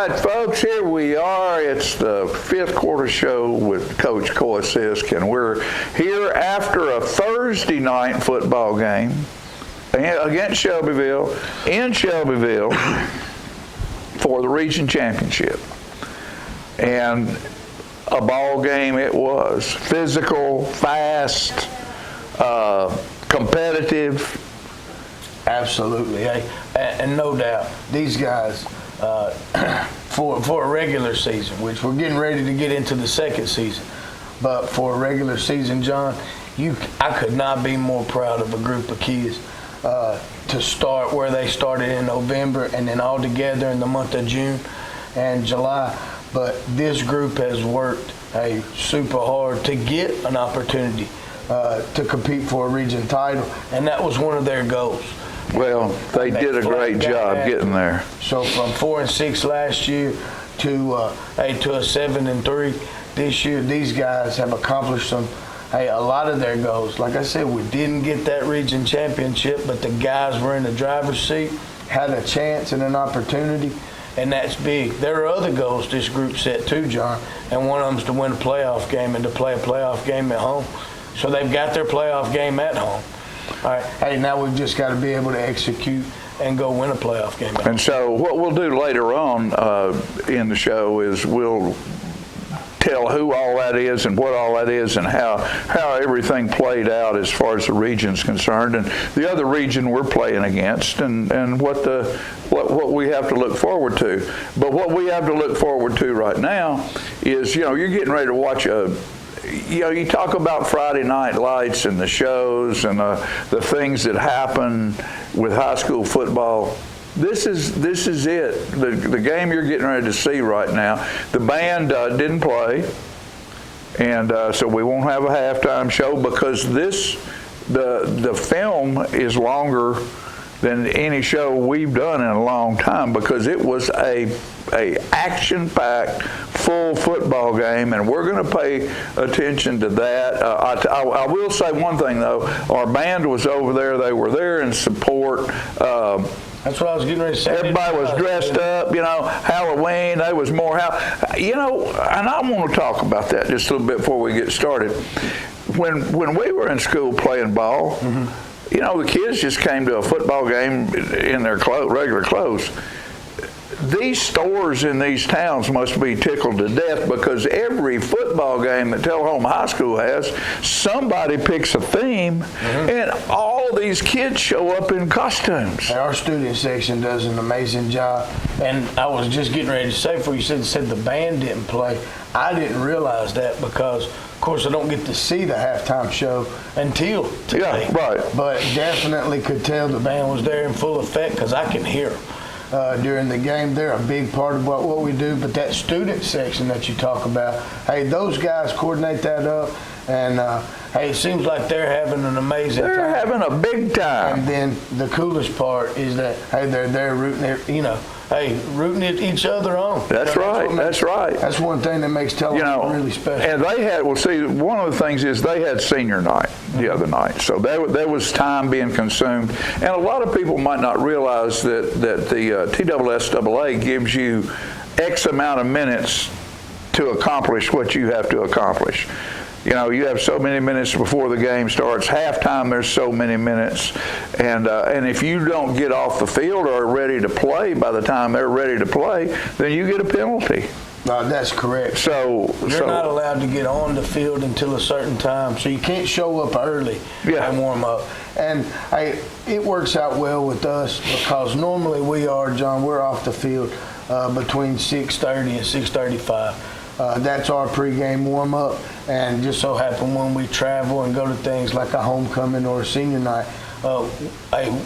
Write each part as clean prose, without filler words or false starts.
right, folks, here we are. It's the fifth quarter show with Coach Coy Sisk, and we're here after a Thursday night football game against Shelbyville, in Shelbyville, for the region championship. And a ball game it was. Physical, fast, competitive. Absolutely, and no doubt, these guys, for a regular season, which we're getting ready to get into the second season, but for a regular season, John, I could not be more proud of a group of kids to start where they started in November and then all together in the month of June and July. But this group has worked super hard to get an opportunity to compete for a region title, and that was one of their goals. Well, they did a great job getting there. So from 4-6 last year to a 7-3 this year, these guys have accomplished a lot of their goals. Like I said, we didn't get that region championship, but the guys were in the driver's seat, had a chance and an opportunity, and that's big. There are other goals this group set too, John, and one of them is to win a playoff game and to play a playoff game at home. So they've got their playoff game at home. All right, now we've just got to be able to execute and go win a playoff game. And so what we'll do later on in the show is we'll tell who all that is and what all that is and how everything played out as far as the region's concerned and the other region we're playing against and what we have to look forward to. But what we have to look forward to right now is, you're getting ready to watch you talk about Friday Night Lights and the shows and the things that happen with high school football. This is it. The game you're getting ready to see right now. The band didn't play, and so we won't have a halftime show because the film is longer than any show we've done in a long time because it was a action-packed, full football game, and we're going to pay attention to that. I will say one thing, though. Our band was over there. They were there in support. That's what I was getting ready to say. Everybody was dressed up, Halloween. There was more, and I want to talk about that just a little bit before we get started. When we were in school playing ball, the kids just came to a football game in their regular clothes. These stores in these towns must be tickled to death because every football game that Tullahoma High School has, somebody picks a theme, and all these kids show up in costumes. Our student section does an amazing job, and I was just getting ready to say before you said the band didn't play. I didn't realize that because, of course, I don't get to see the halftime show until today. Yeah, right. But definitely could tell the band was there in full effect because I can hear them. During the game. They're a big part of what we do, but that student section that you talk about, those guys coordinate that up, and it seems like they're having an amazing time. They're having a big time. And then the coolest part is that, they're there rooting each other on. That's right. That's right. That's one thing that makes Tullahoma really special. And they had, one of the things is they had senior night the other night. So there was time being consumed. And a lot of people might not realize that the TSSAA gives you X amount of minutes to accomplish what you have to accomplish. You have so many minutes before the game starts. Halftime, there's so many minutes. And if you don't get off the field or are ready to play by the time they're ready to play, then you get a penalty. That's correct. So you're not allowed to get on the field until a certain time, so you can't show up early and warm up. And it works out well with us because normally we're off the field between 6:30 and 6:35. That's our pregame warm-up, and just so happen when we travel and go to things like a homecoming or a senior night,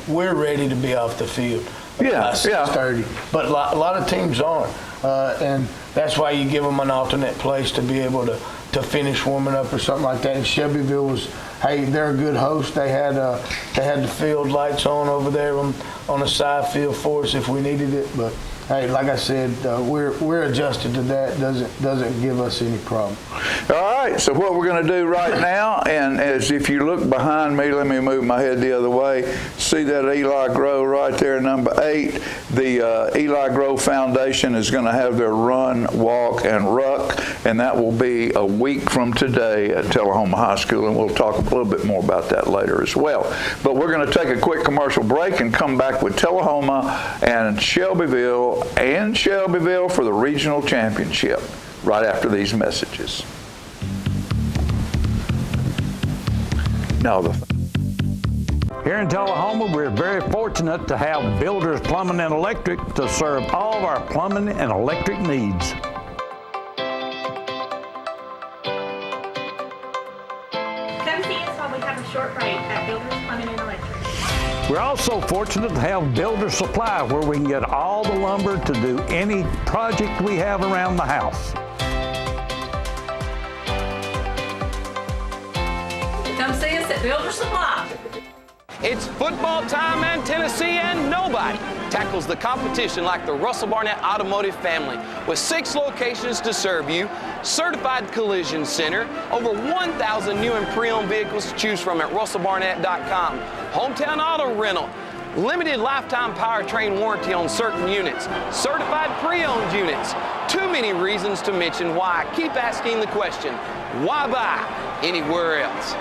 we're ready to be off the field by 6:30. But a lot of teams aren't, and that's why you give them an alternate place to be able to finish warming up or something like that. And Shelbyville was, they're a good host. They had the field lights on over there on the side field for us if we needed it, but hey, like I said, we're adjusted to that. Doesn't give us any problem. All right, so what we're going to do right now, and as if you look behind me, let me move my head the other way. See that Eli Grove right there, number 8. The Eli Grove Foundation is going to have their run, walk, and ruck, and that will be a week from today at Tullahoma High School, and we'll talk a little bit more about that later as well. But we're going to take a quick commercial break and come back with Tullahoma and Shelbyville for the regional championship right after these messages. Here in Tullahoma, we're very fortunate to have Builders Plumbing and Electric to serve all of our plumbing and electric needs. Come see us while we have a short break at Builders Plumbing and Electric. We're also fortunate to have Builder Supply, where we can get all the lumber to do any project we have around the house. Come see us at Builder Supply. It's football time, and Tennessee and nobody tackles the competition like the Russell Barnett Automotive family. With 6 locations to serve you, certified collision center, over 1,000 new and pre-owned vehicles to choose from at russellbarnett.com, hometown auto rental, limited lifetime powertrain warranty on certain units, certified pre-owned units. Too many reasons to mention why. Keep asking the question, why buy anywhere else?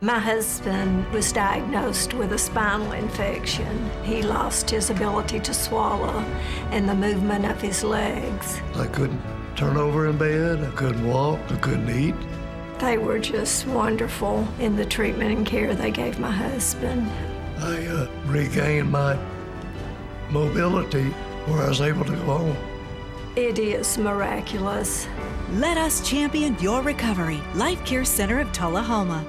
My husband was diagnosed with a spinal infection. He lost his ability to swallow and the movement of his legs. I couldn't turn over in bed, I couldn't walk, I couldn't eat. They were just wonderful in the treatment and care they gave my husband. I regained my mobility where I was able to go home. It is miraculous. Let us champion your recovery. Life Care Center of Tullahoma.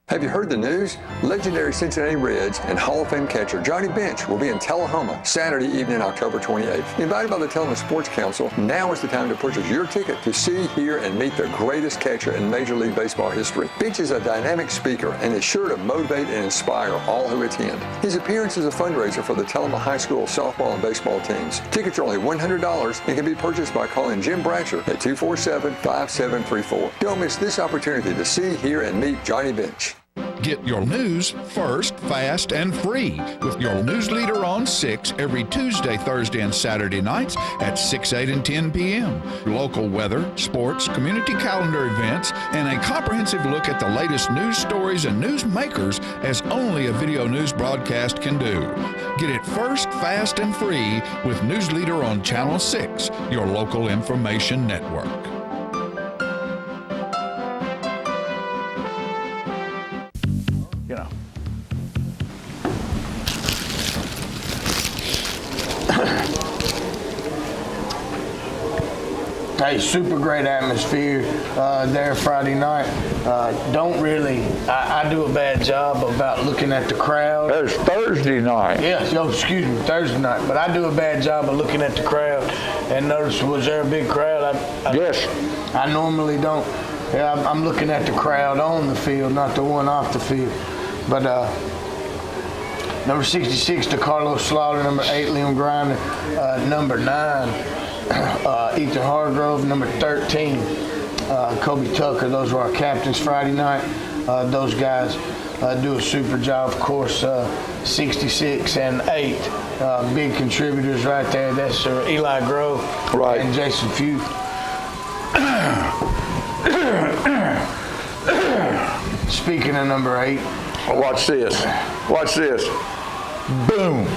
Have you heard the news? Legendary Cincinnati Reds and Hall of Fame catcher Johnny Bench will be in Tullahoma Saturday evening, October 28th. Invited by the Tullahoma Sports Council, now is the time to purchase your ticket to see, hear, and meet the greatest catcher in Major League Baseball history. Bench is a dynamic speaker and is sure to motivate and inspire all who attend. His appearance is a fundraiser for the Tullahoma High School softball and baseball teams. Tickets are only $100 and can be purchased by calling Jim Bratcher at 247-5734. Don't miss this opportunity to see, hear, and meet Johnny Bench. Get your news first, fast, and free with your news leader on 6 every Tuesday, Thursday, and Saturday nights at 6, 8, and 10 p.m. Local weather, sports, community calendar events, and a comprehensive look at the latest news stories and news makers as only a video news broadcast can do. Get it first, fast, and free with News Leader on Channel 6, your local information network. Hey, super great atmosphere there Friday night. I do a bad job about looking at the crowd. That was Thursday night. Yes, excuse me, Thursday night. But I do a bad job of looking at the crowd and notice, was there a big crowd? Yes. I normally don't. Yeah, I'm looking at the crowd on the field, not the one off the field. But number 66 to Carlos Slaughter, number 8 Liam Grinder, number 9 Ethan Hargrove, number 13 Kobe Tucker. Those were our captains Friday night. Those guys do a super job. Of course, 66 and 8 big contributors right there. That's Eli Grove and Jason Few. Speaking of number 8. Watch this. Watch this. Boom.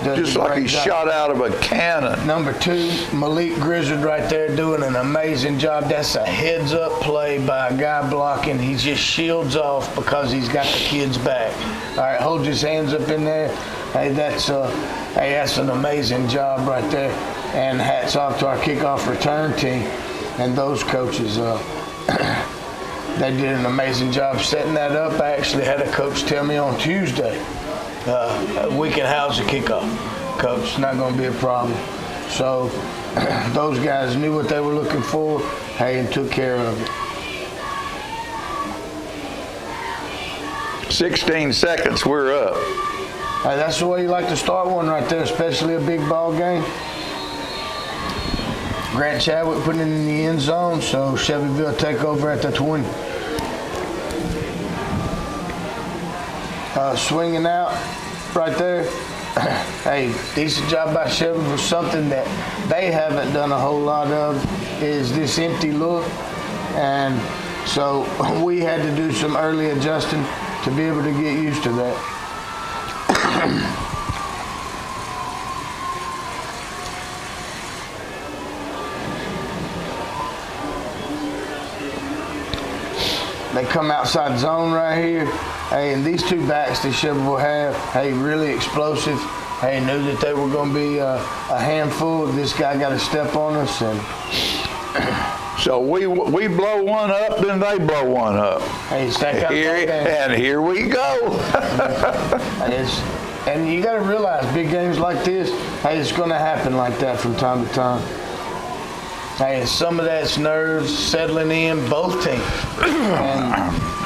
Just like he shot out of a cannon. Number 2, Malik Grizzard right there doing an amazing job. That's a heads-up play by a guy blocking. He just shields off because he's got the kid's back. All right, hold his hands up in there. Hey, that's an amazing job right there. And hats off to our kickoff return team and those coaches. They did an amazing job setting that up. I actually had a coach tell me on Tuesday, we can house a kickoff, coach. It's not going to be a problem. So those guys knew what they were looking for, and took care of it. 16 seconds, we're up. Hey, that's the way you like to start one right there, especially a big ball game. Grant Chadwick putting it in the end zone, so Shelbyville take over at the 20. Swinging out right there. Hey, decent job by Shelbyville. Something that they haven't done a whole lot of is this empty look. And so we had to do some early adjusting to be able to get used to that. They come outside zone right here. Hey, and these two backs that Shelbyville have, hey, really explosive. Hey, knew that they were going to be a handful. This guy got a step on us, and so we blow one up, then they blow one up. Hey, stack out and here we go. And you got to realize, big games like this, hey, it's going to happen like that from time to time. Hey, some of that's nerves settling in, both teams.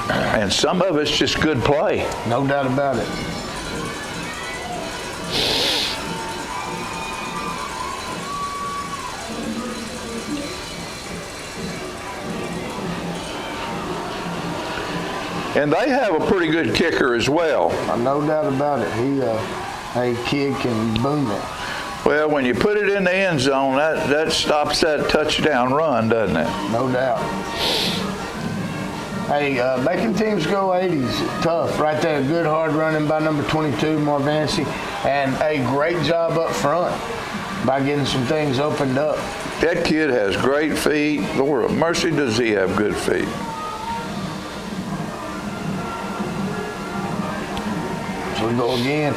And some of it's just good play. No doubt about it. And they have a pretty good kicker as well. No doubt about it. He kick and boom it. Well, when you put it in the end zone, that stops that touchdown run, doesn't it? No doubt. Hey, making teams go 80s, tough. Right there, good hard running by number 22, Marvancy. And a great job up front by getting some things opened up. That kid has great feet. Lord of mercy, does he have good feet. So we go again.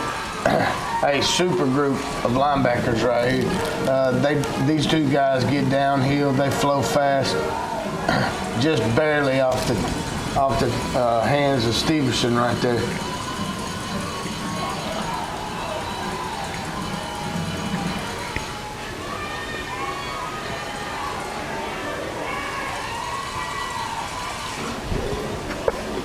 A super group of linebackers right here. These two guys get downhill. They flow fast, just barely off the hands of Stevenson right there.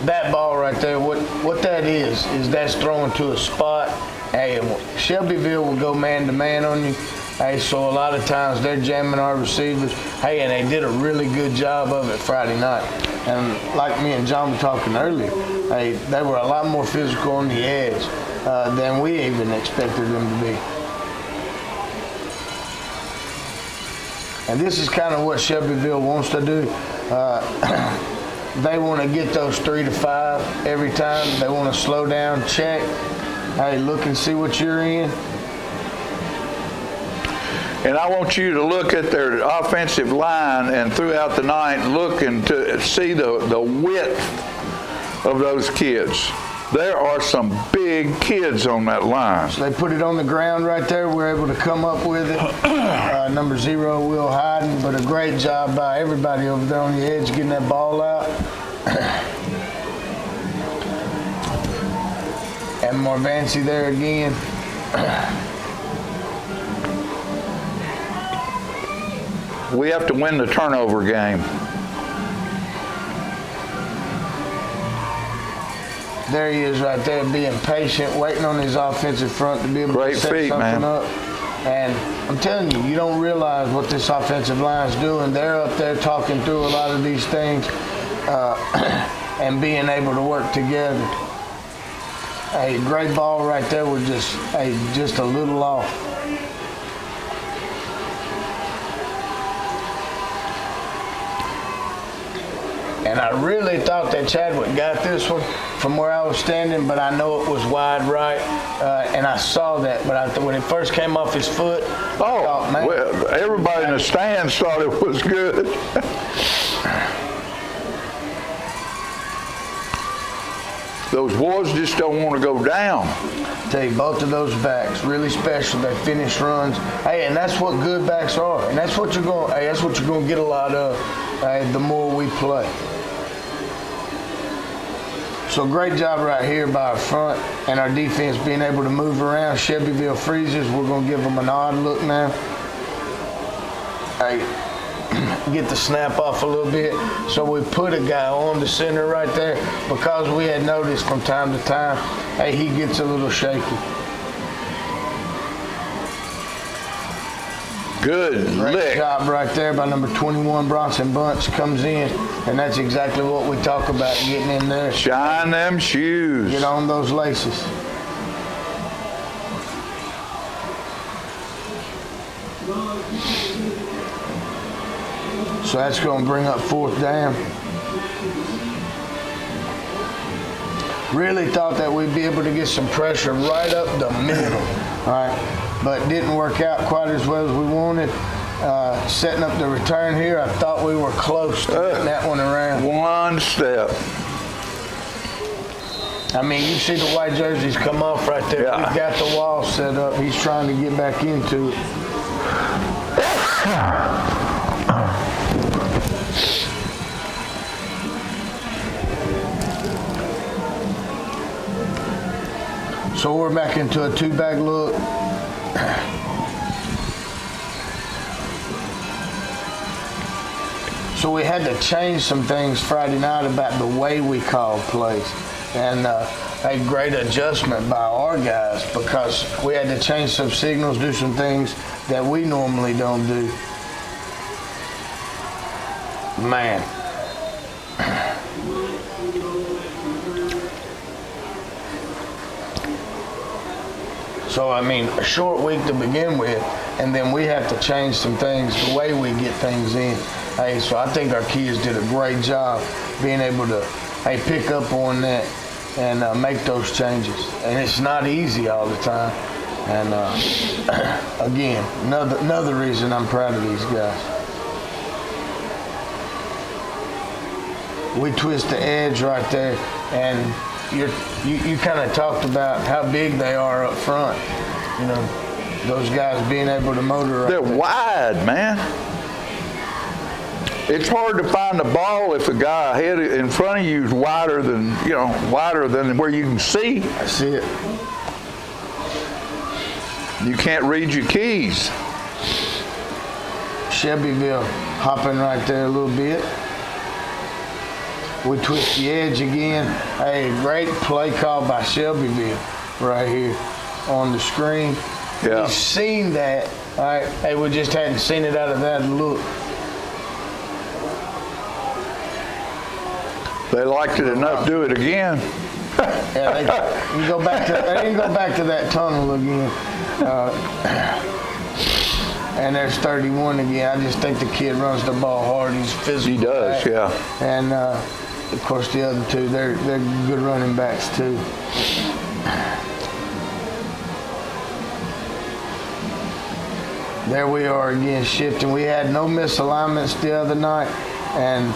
That ball right there, what that is that's throwing to a spot. Hey, Shelbyville will go man-to-man on you. Hey, so a lot of times they're jamming our receivers. Hey, and they did a really good job of it Friday night. And like me and John were talking earlier, hey, they were a lot more physical on the edge than we even expected them to be. And this is kind of what Shelbyville wants to do. They want to get those 3 to 5 every time. They want to slow down, check. Hey, look and see what you're in. And I want you to look at their offensive line and throughout the night look and to see the width of those kids. There are some big kids on that line. So they put it on the ground right there. We're able to come up with it. Number 0, Will Hyden, but a great job by everybody over there on the edge getting that ball out. And Marvancy there again. We have to win the turnover game. There he is right there, being patient, waiting on his offensive front to be able to set something up. And I'm telling you, you don't realize what this offensive line is doing. They're up there talking through a lot of these things and being able to work together. Hey, great ball right there. We're just a little off. And I really thought that Chadwick got this one from where I was standing, but I know it was wide right, and I saw that. But when it first came off his foot, I thought, man, well, everybody in the stands thought it was good. Those boys just don't want to go down. I tell you, both of those backs really special. They finish runs. Hey, and that's what good backs are, and that's what you're going. Hey, that's what you're going to get a lot of. The more we play. So great job right here by our front and our defense being able to move around. Shelbyville freezes. We're going to give them an odd look now. Hey, get the snap off a little bit. So we put a guy on the center right there because we had noticed from time to time, hey, he gets a little shaky. Good Great lick. job right there by number 21, Bronson Bunch comes in, and that's exactly what we talk about, getting in there. Shine them shoes. Get on those laces. So that's going to bring up 4th down. Really thought that we'd be able to get some pressure right up the middle, all right? But didn't work out quite as well as we wanted. Setting up the return here, I thought we were close to getting that one around. One step. I mean, you see the white jerseys come off right there. Yeah. We've got the wall set up. He's trying to get back into it. So we're back into a 2-bag look. So we had to change some things Friday night about the way we called plays. And a great adjustment by our guys, because we had to change some signals, do some things that we normally don't do. Man. So, I mean, a short week to begin with, and then we have to change some things, the way we get things in. Hey, so I think our kids did a great job being able to, pick up on that and make those changes. And it's not easy all the time. And again, another reason I'm proud of these guys. We twist the edge right there, and you kind of talked about how big they are up front. You know, those guys being able to motor. They're wide, man. It's hard to find the ball if a guy ahead in front of you is wider than where you can see. I see it. You can't read your keys. Shelbyville hopping right there a little bit. We twist the edge again. Hey, great play call by Shelbyville right here on the screen. Yeah. We've seen that. All right. Hey, we just hadn't seen it out of that look. They liked it enough to do it again. Yeah, they didn't go back to that tunnel again. And there's 31 again. I just think the kid runs the ball hard. He's physical. He does, back. yeah. And of course, the other two, they're good running backs too. There we are again, shifting. We had no misalignments the other night, and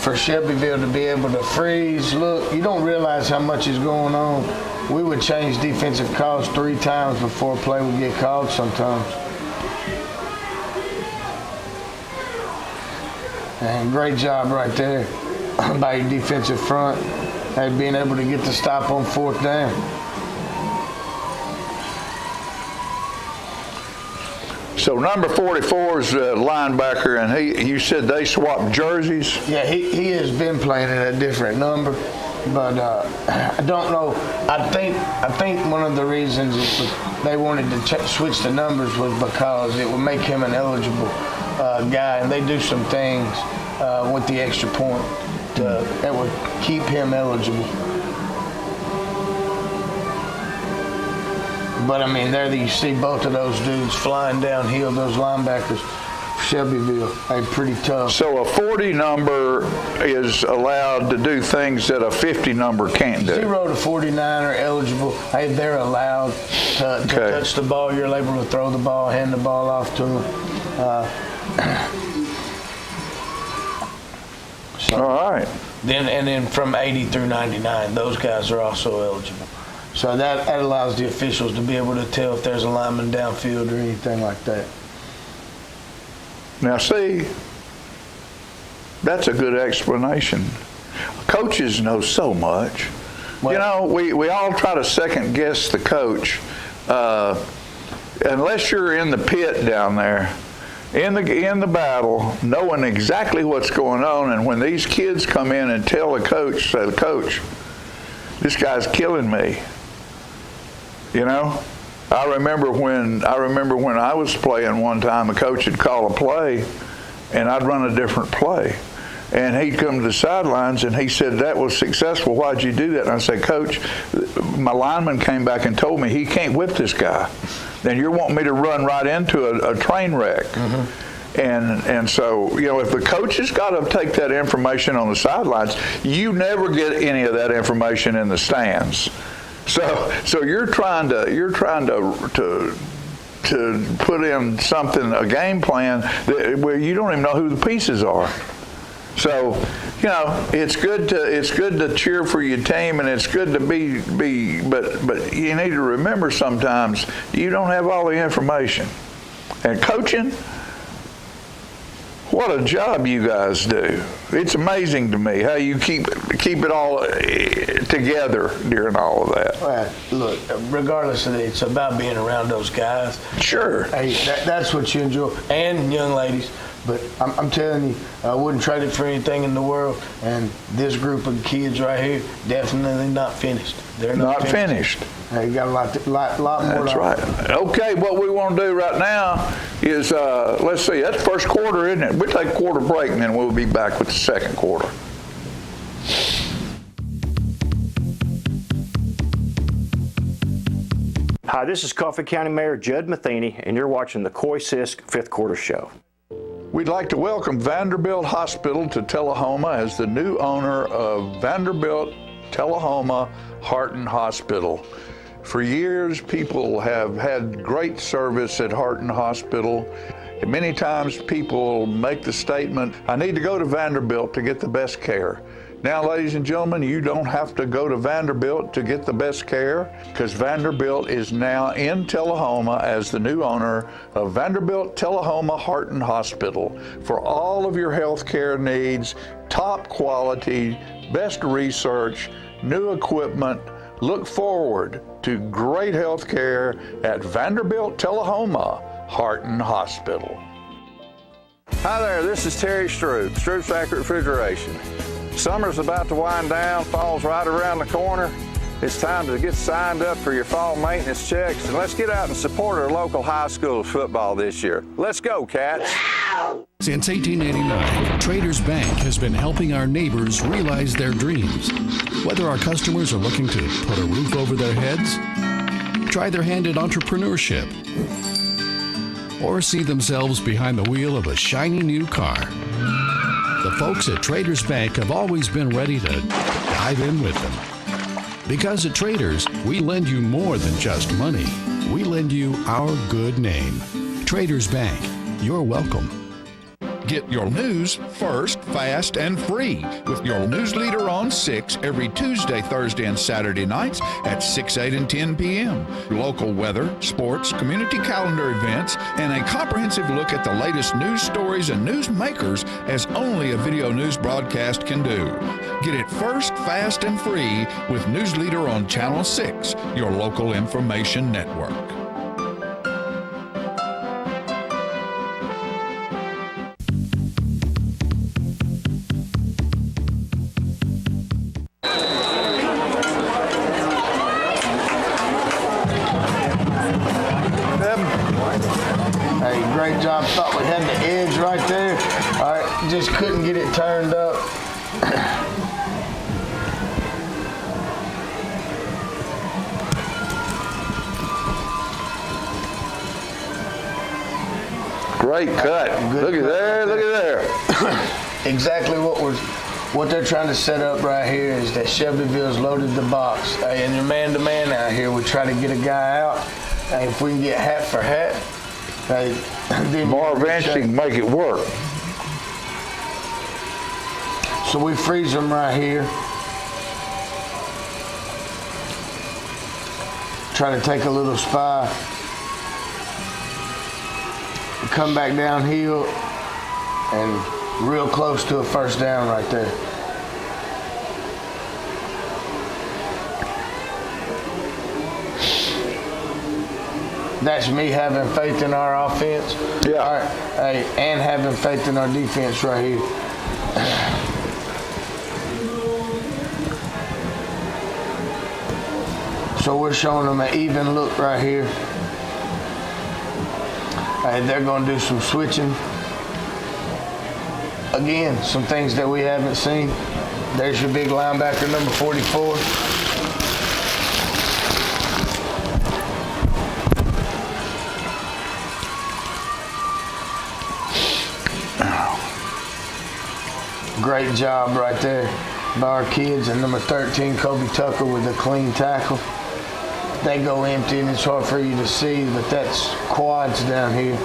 for Shelbyville to be able to freeze, look, you don't realize how much is going on. We would change defensive calls 3 times before a play would get called sometimes. And great job right there by your defensive front, and being able to get the stop on 4th down. So number 44 is a linebacker, and you said they swapped jerseys? Yeah, he has been playing at a different number, but I don't know. I think one of the reasons they wanted to switch the numbers was because it would make him an eligible guy, and they do some things with the extra point that would keep him eligible. But I mean, there you see both of those dudes flying downhill, those linebackers. Shelbyville, pretty tough. So a 40 number is allowed to do things that a 50 number can't do. 0 to 49 are eligible. They're allowed to touch the ball. You're able to throw the ball, hand the ball off to them. All right. Then from 80 through 99, those guys are also eligible. So that allows the officials to be able to tell if there's a lineman downfield or anything like that. Now see, that's a good explanation. Coaches know so much. Well, you know, we all try to second guess the coach. Unless you're in the pit down there, in the battle, knowing exactly what's going on, and when these kids come in and tell the coach, say, "Coach, this guy's killing me," you know, I remember when I was playing one time, a coach would call a play, and I'd run a different play. And he'd come to the sidelines and he said, "That was successful. Why'd you do that?" And I said, "Coach, my lineman came back and told me he can't whip this guy. And you're wanting me to run right into a train wreck." And so, you know, if the coach has got to take that information on the sidelines, you never get any of that information in the stands. So you're trying to put in something, a game plan where you don't even know who the pieces are. So, you know, it's good to cheer for your team, and it's good to but you need to remember sometimes you don't have all the information. And coaching, what a job you guys do. It's amazing to me how you keep it all together during all of that. Well, look, regardless of it, it's about being around those guys. Sure. Hey, that's what you enjoy. And young ladies. But I'm telling you, I wouldn't trade it for anything in the world. And this group of kids right here, definitely not finished. They're not finished. They got a lot more. That's right. Okay, what we want to do right now is, let's see, that's first quarter, isn't it? We'll take a quarter break, and then we'll be back with the second quarter. Hi, this is Coffee County Mayor Judd Matheny, and you're watching the Coy Sisk Fifth Quarter Show. We'd like to welcome Vanderbilt Hospital to Tullahoma as the new owner of Vanderbilt Tullahoma Heart Hospital. For years, people have had great service at Heart Hospital. And many times people make the statement, "I need to go to Vanderbilt to get the best care." Now, ladies and gentlemen, you don't have to go to Vanderbilt to get the best care, because Vanderbilt is now in Tullahoma as the new owner of Vanderbilt Tullahoma Heart Hospital. For all of your health care needs, top quality, best research, new equipment, look forward to great health care at Vanderbilt Tullahoma Heart Hospital. Hi there, this is Terry Stroop, Stroop's Accurate Refrigeration. Summer's about to wind down, fall's right around the corner. It's time to get signed up for your fall maintenance checks, and let's get out and support our local high school football this year. Let's go, Cats. Since 1889, Traders Bank has been helping our neighbors realize their dreams. Whether our customers are looking to put a roof over their heads, try their hand at entrepreneurship, or see themselves behind the wheel of a shiny new car, the folks at Traders Bank have always been ready to dive in with them. Because at Traders, we lend you more than just money. We lend you our good name. Traders Bank, you're welcome. Get your news first, fast, and free with your news leader on 6 every Tuesday, Thursday, and Saturday nights at 6, 8, and 10 p.m. Local weather, sports, community calendar events, and a comprehensive look at the latest news stories and news makers as only a video news broadcast can do. Get it first, fast, and free with News Leader on Channel 6, your local information network. Great job. Thought we had the edge right there. All right, just couldn't get it turned up. Great cut. Look at there. Look at there. Exactly what they're trying to set up right here is that Shelbyville's loaded the box. And you're man-to-man out here. We try to get a guy out. If we can get hat for hat, then more eventually make it work. So we freeze them right here. Try to take a little spy. Come back downhill and real close to a first down right there. That's me having faith in our offense. Yeah. All right. Hey, and having faith in our defense right here. So we're showing them an even look right here. They're going to do some switching. Again, some things that we haven't seen. There's your big linebacker, number 44. Great job right there by our kids. And number 13, Kobe Tucker, with a clean tackle. They go empty and it's hard for you to see, but that's quads down here.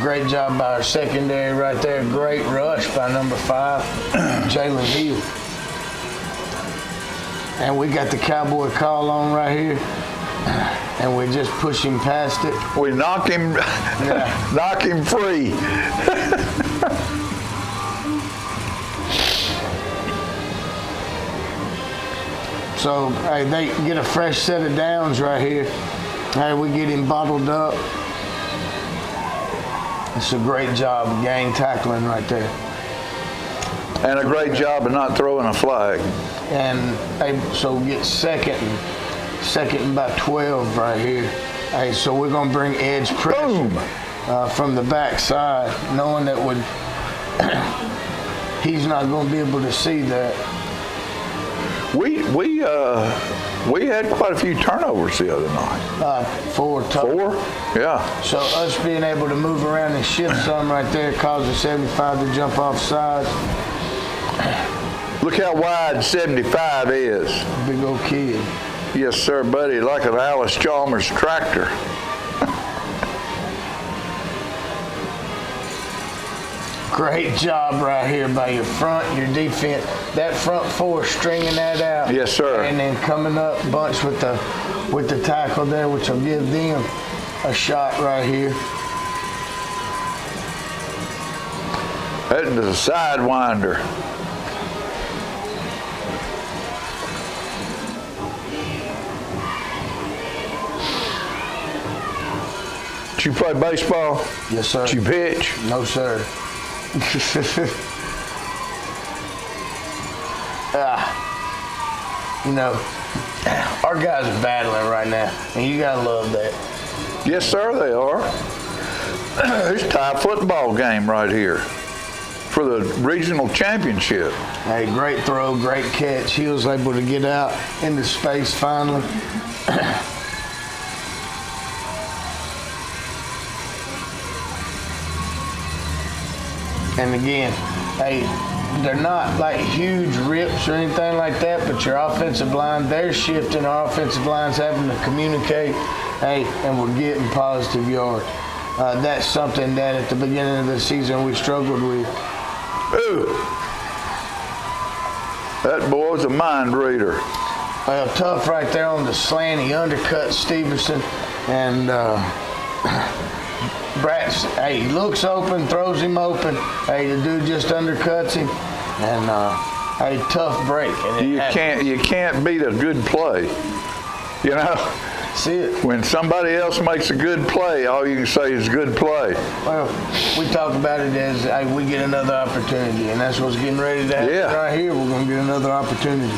Great job by our secondary right there. Great rush by number 5, Jalen Hill. And we got the cowboy call on right here. And we just push him past it. We knock him, knock him free. So, hey, they get a fresh set of downs right here. Hey, we get him bottled up. It's a great job of gang tackling right there. And a great job of not throwing a flag. And so we get second and about 12 right here. Hey, so we're going to bring edge pressure from the backside, knowing that he's not going to be able to see that. We had quite a few turnovers the other night. 4 total. 4? Yeah. So us being able to move around and shift some right there caused the 75 to jump offside. Look how wide 75 is. Big old kid. Yes, sir, buddy, like an Alice Chalmers tractor. Great job right here by your front, your defense. That front 4 stringing that out. Yes, sir. And then coming up bunch with the tackle there, which will give them a shot right here. That is a sidewinder. Did you play baseball? Yes, sir. Did you pitch? No, sir. You know, our guys are battling right now, and you gotta love that. Yes, sir, they are. It's a tie football game right here for the regional championship. Hey, great throw, great catch. He was able to get out into space finally. And again, hey, they're not like huge rips or anything like that, but your offensive line, they're shifting. Our offensive line's having to communicate, hey, and we're getting positive yards. That's something that at the beginning of the season we struggled with. Ooh, that boy's a mind reader. Well, tough right there on the slant. He undercut Stevenson, and Bratz, hey, he looks open, throws him open. Hey, the dude just undercuts him, and hey, tough break. And you can't beat a good play, you know. See it. When somebody else makes a good play, all you can say is good play. Well, we talk about it as hey, we get another opportunity, and that's what's getting ready to happen right here. We're going to get another opportunity.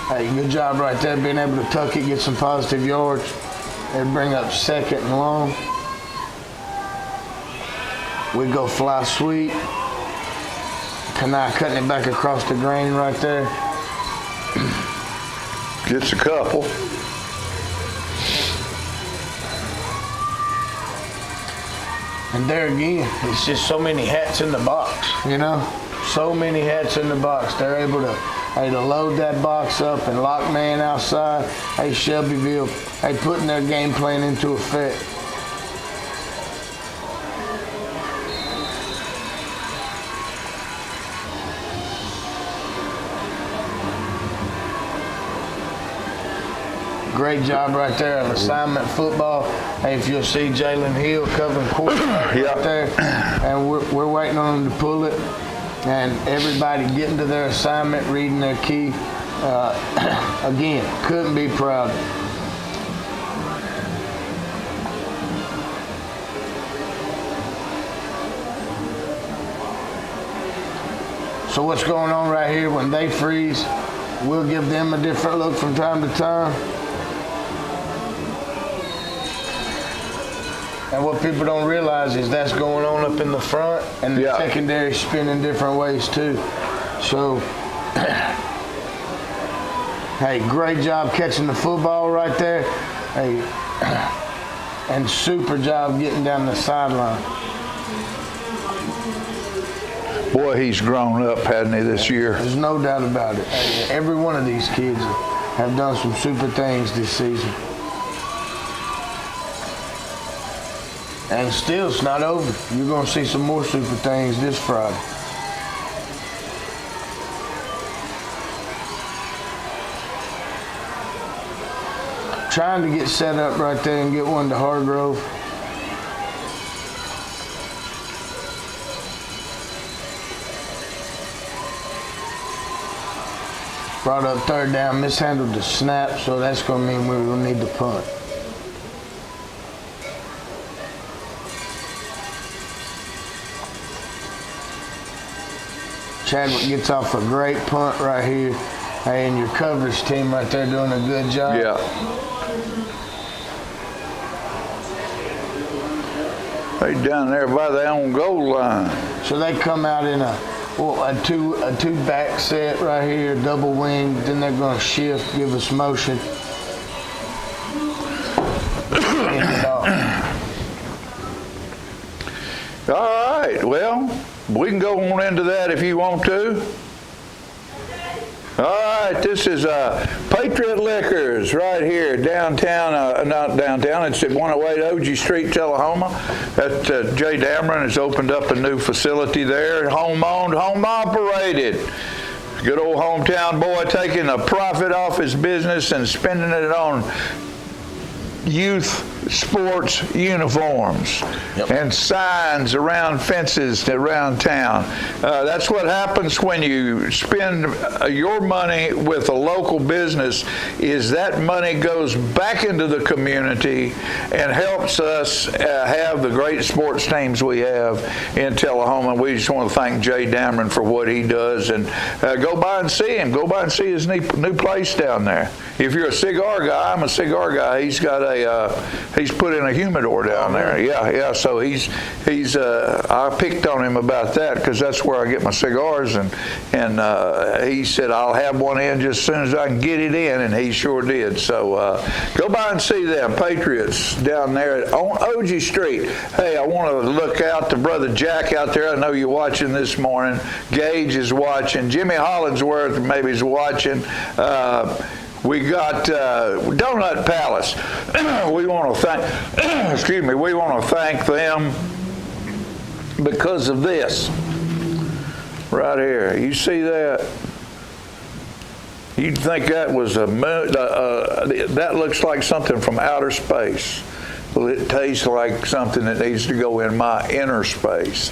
Hey, good job right there, being able to tuck it, get some positive yards, and bring up second and long. We go fly sweep. Kanai cutting it back across the grain right there. Gets a couple. And there again, it's just so many hats in the box, you know? So many hats in the box. They're able to load that box up and lock man outside. Hey, Shelbyville, putting their game plan into effect. Great job right there on assignment football. Hey, if you'll see Jalen Hill covering quarterback right there, and we're waiting on him to pull it. and everybody getting to their assignment, reading their key. Again, couldn't be prouder. So what's going on right here, when they freeze, we'll give them a different look from time to time. And what people don't realize is that's going on up in the front, and the secondary spinning different ways too. So, hey, great job catching the football right there. Hey, and super job getting down the sideline. Boy, he's grown up, hasn't he, this year? There's no doubt about it. Hey, every one of these kids have done some super things this season. And still, it's not over. You're going to see some more super things this Friday. Trying to get set up right there and get one to Hargrove. Brought up third down, mishandled the snap, so that's going to mean we will need to punt. Chadwick gets off a great punt right here. Hey, and your coverage team right there doing a good job. Yeah. They down there by their own goal line. So they come out in a two back set right here, double wing. Then they're going to shift, give us motion. All right, well, we can go on into that if you want to. All right, this is Patriot Liquors right here, downtown, not downtown, it's at 108 OG Street, Tullahoma. That Jay Dameron has opened up a new facility there, home-owned, home-operated. Good old hometown boy taking a profit off his business and spending it on youth sports uniforms and signs around fences around town. That's what happens when you spend your money with a local business, is that money goes back into the community and helps us have the great sports teams we have in Tullahoma. We just want to thank Jay Dameron for what he does, and go by and see him. Go by and see his new place down there. If you're a cigar guy, I'm a cigar guy. He's got he's put in a humidor down there. Yeah. So I picked on him about that because that's where I get my cigars, and he said I'll have one in just as soon as I can get it in, and he sure did. So go by and see them Patriots down there on OG Street. Hey, I want to look out to Brother Jack out there. I know you're watching this morning. Gage is watching. Jimmy Hollingsworth maybe is watching. We got Donut Palace. We want to thank, we want to thank them because of this right here. You see that? You'd think that was a moon. That looks like something from outer space. Well, it tastes like something that needs to go in my inner space.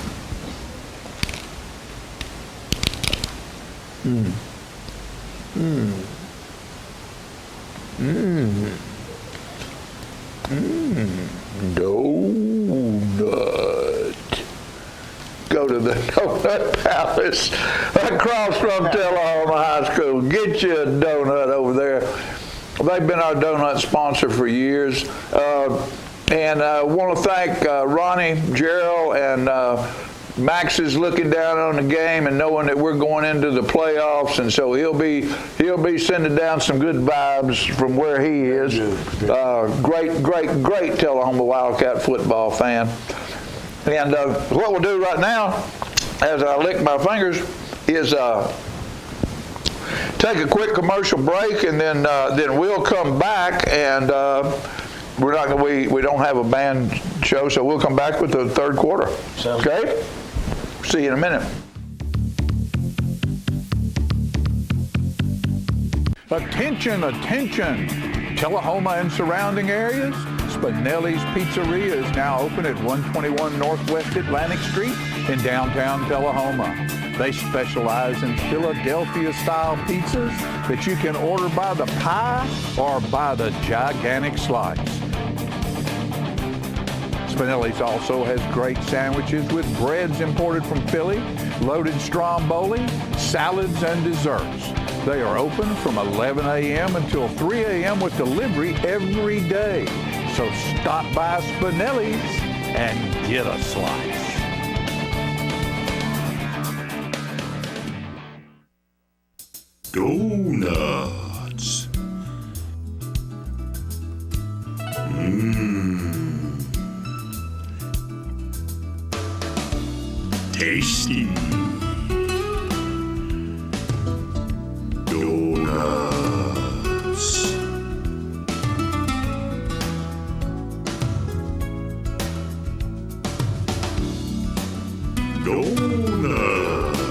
Donut. Go to the Donut Palace across from Tullahoma High School. Get you a donut over there. They've been our donut sponsor for years. And I want to thank Ronnie, Gerald, and Max is looking down on the game and knowing that we're going into the playoffs, and so he'll be sending down some good vibes from where he is. Great Tullahoma Wildcat football fan. And what we'll do right now, as I lick my fingers, is take a quick commercial break, and then we'll come back, and we don't have a band show, so we'll come back with the third quarter. Okay? See you in a minute. Attention, Tullahoma and surrounding areas. Spinelli's Pizzeria is now open at 121 Northwest Atlantic Street in downtown Tullahoma. They specialize in Philadelphia-style pizzas that you can order by the pie or by the gigantic slice. Spinelli's also has great sandwiches with breads imported from Philly, loaded stromboli, salads, and desserts. They are open from 11 a.m. until 3 a.m. with delivery every day. So stop by Spinelli's and get a slice. Donuts. Tasty. Donuts. Donuts.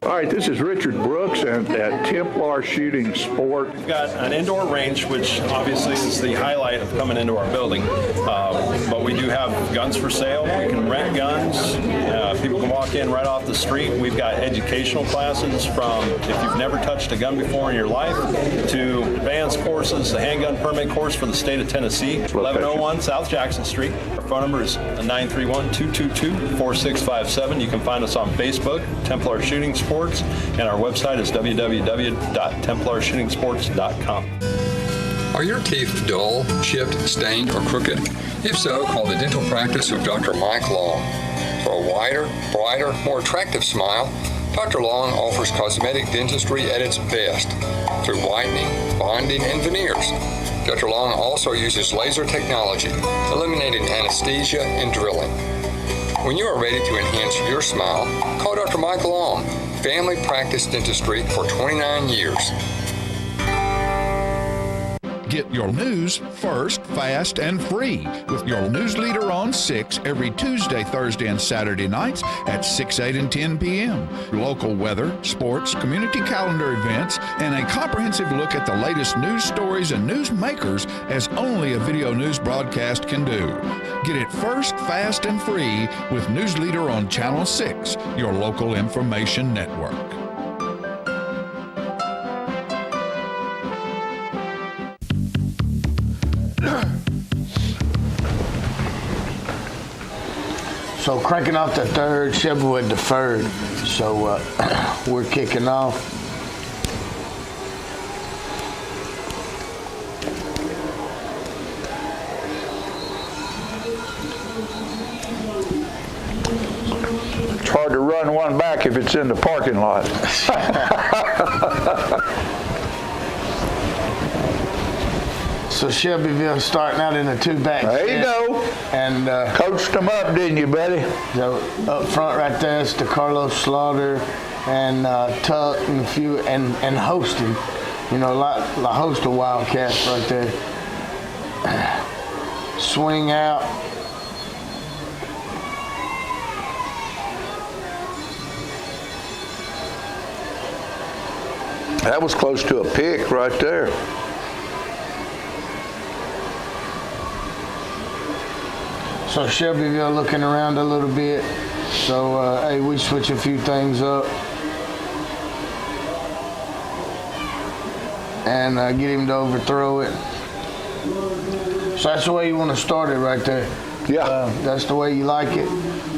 All right, this is Richard Brooks at Templar Shooting Sport. We've got an indoor range, which obviously is the highlight of coming into our building. But we do have guns for sale. We can rent guns. People can walk in right off the street. We've got educational classes from if you've never touched a gun before in your life to advanced courses, the handgun permit course for the state of Tennessee, 1101 South Jackson Street. Our phone number is 931-222-4657. You can find us on Facebook, Templar Shooting Sports, and our website is www.templarshootingsports.com. Are your teeth dull, chipped, stained, or crooked? If so, call the dental practice of Dr. Mike Long. For a wider, brighter, more attractive smile, Dr. Long offers cosmetic dentistry at its best through whitening, bonding, and veneers. Dr. Long also uses laser technology, eliminating anesthesia and drilling. When you are ready to enhance your smile, call Dr. Mike Long, family practice dentistry for 29 years. Get your news first, fast, and free with your news leader on 6 every Tuesday, Thursday, and Saturday nights at 6, 8, and 10 p.m. Local weather, sports, community calendar events, and a comprehensive look at the latest news stories and news makers as only a video news broadcast can do. Get it first, fast, and free with News Leader on Channel 6, your local information network. So cranking off the third, Shelbyville deferred. So we're kicking off. It's hard to run one back if it's in the parking lot. So Shelbyville starting out in a two-back. There you go. And coached them up, didn't you, buddy? So up front right there is the Carlos Slaughter and Tuck and a few and hosting. You know, a host of Wildcats right there. Swing out. That was close to a pick right there. So Shelbyville looking around a little bit. So, hey, we switch a few things up. And get him to overthrow it. So that's the way you want to start it right there. Yeah. That's the way you like it.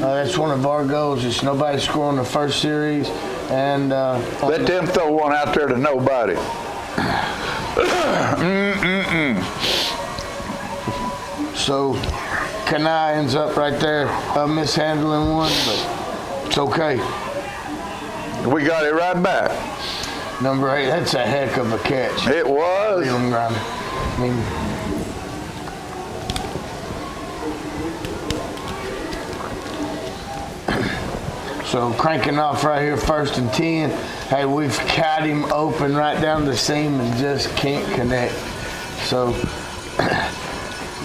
That's one of our goals. It's nobody scoring the first series. And let them throw one out there to nobody. So Kanai ends up right there mishandling one, but it's okay. We got it right back. Number 8, that's a heck of a catch. It was. I mean, so cranking off right here, 1st and 10. Hey, we've got him open right down the seam and just can't connect. So,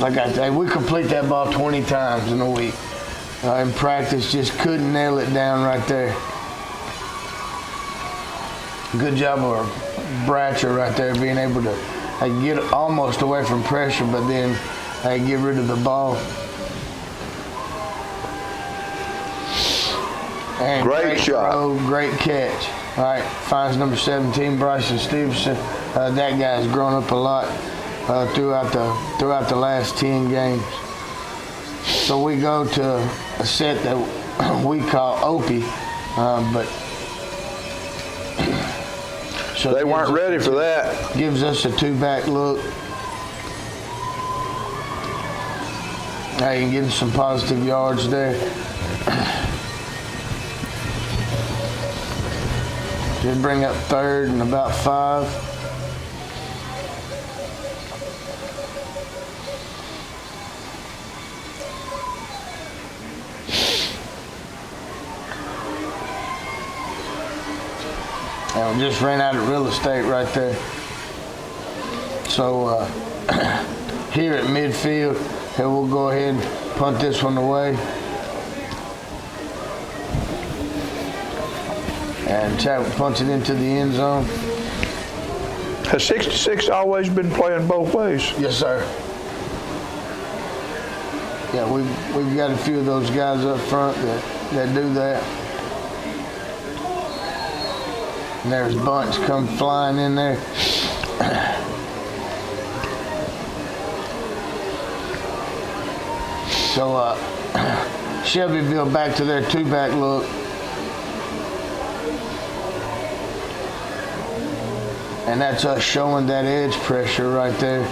like I say, we complete that ball 20 times in a week. In practice, just couldn't nail it down right there. Good job of Bratcher right there being able to get almost away from pressure, but then get rid of the ball. And great shot. Throw, great catch. All right, finds number 17, Bryson Stevenson. That guy's grown up a lot throughout the last 10 games. So we go to a set that we call Opie, but so they weren't ready for that. Gives us a 2-back look. Now you can get some positive yards there. Just bring up 3rd and about 5. And we just ran out of real estate right there. So here at midfield, we'll go ahead and punt this one away. And Chad punts it into the end zone. Has 66 always been playing both ways? Yes, sir. Yeah, we've got a few of those guys up front that do that. And there's Bunch come flying in there. So Shelbyville back to their 2-back look. And that's us showing that edge pressure right there.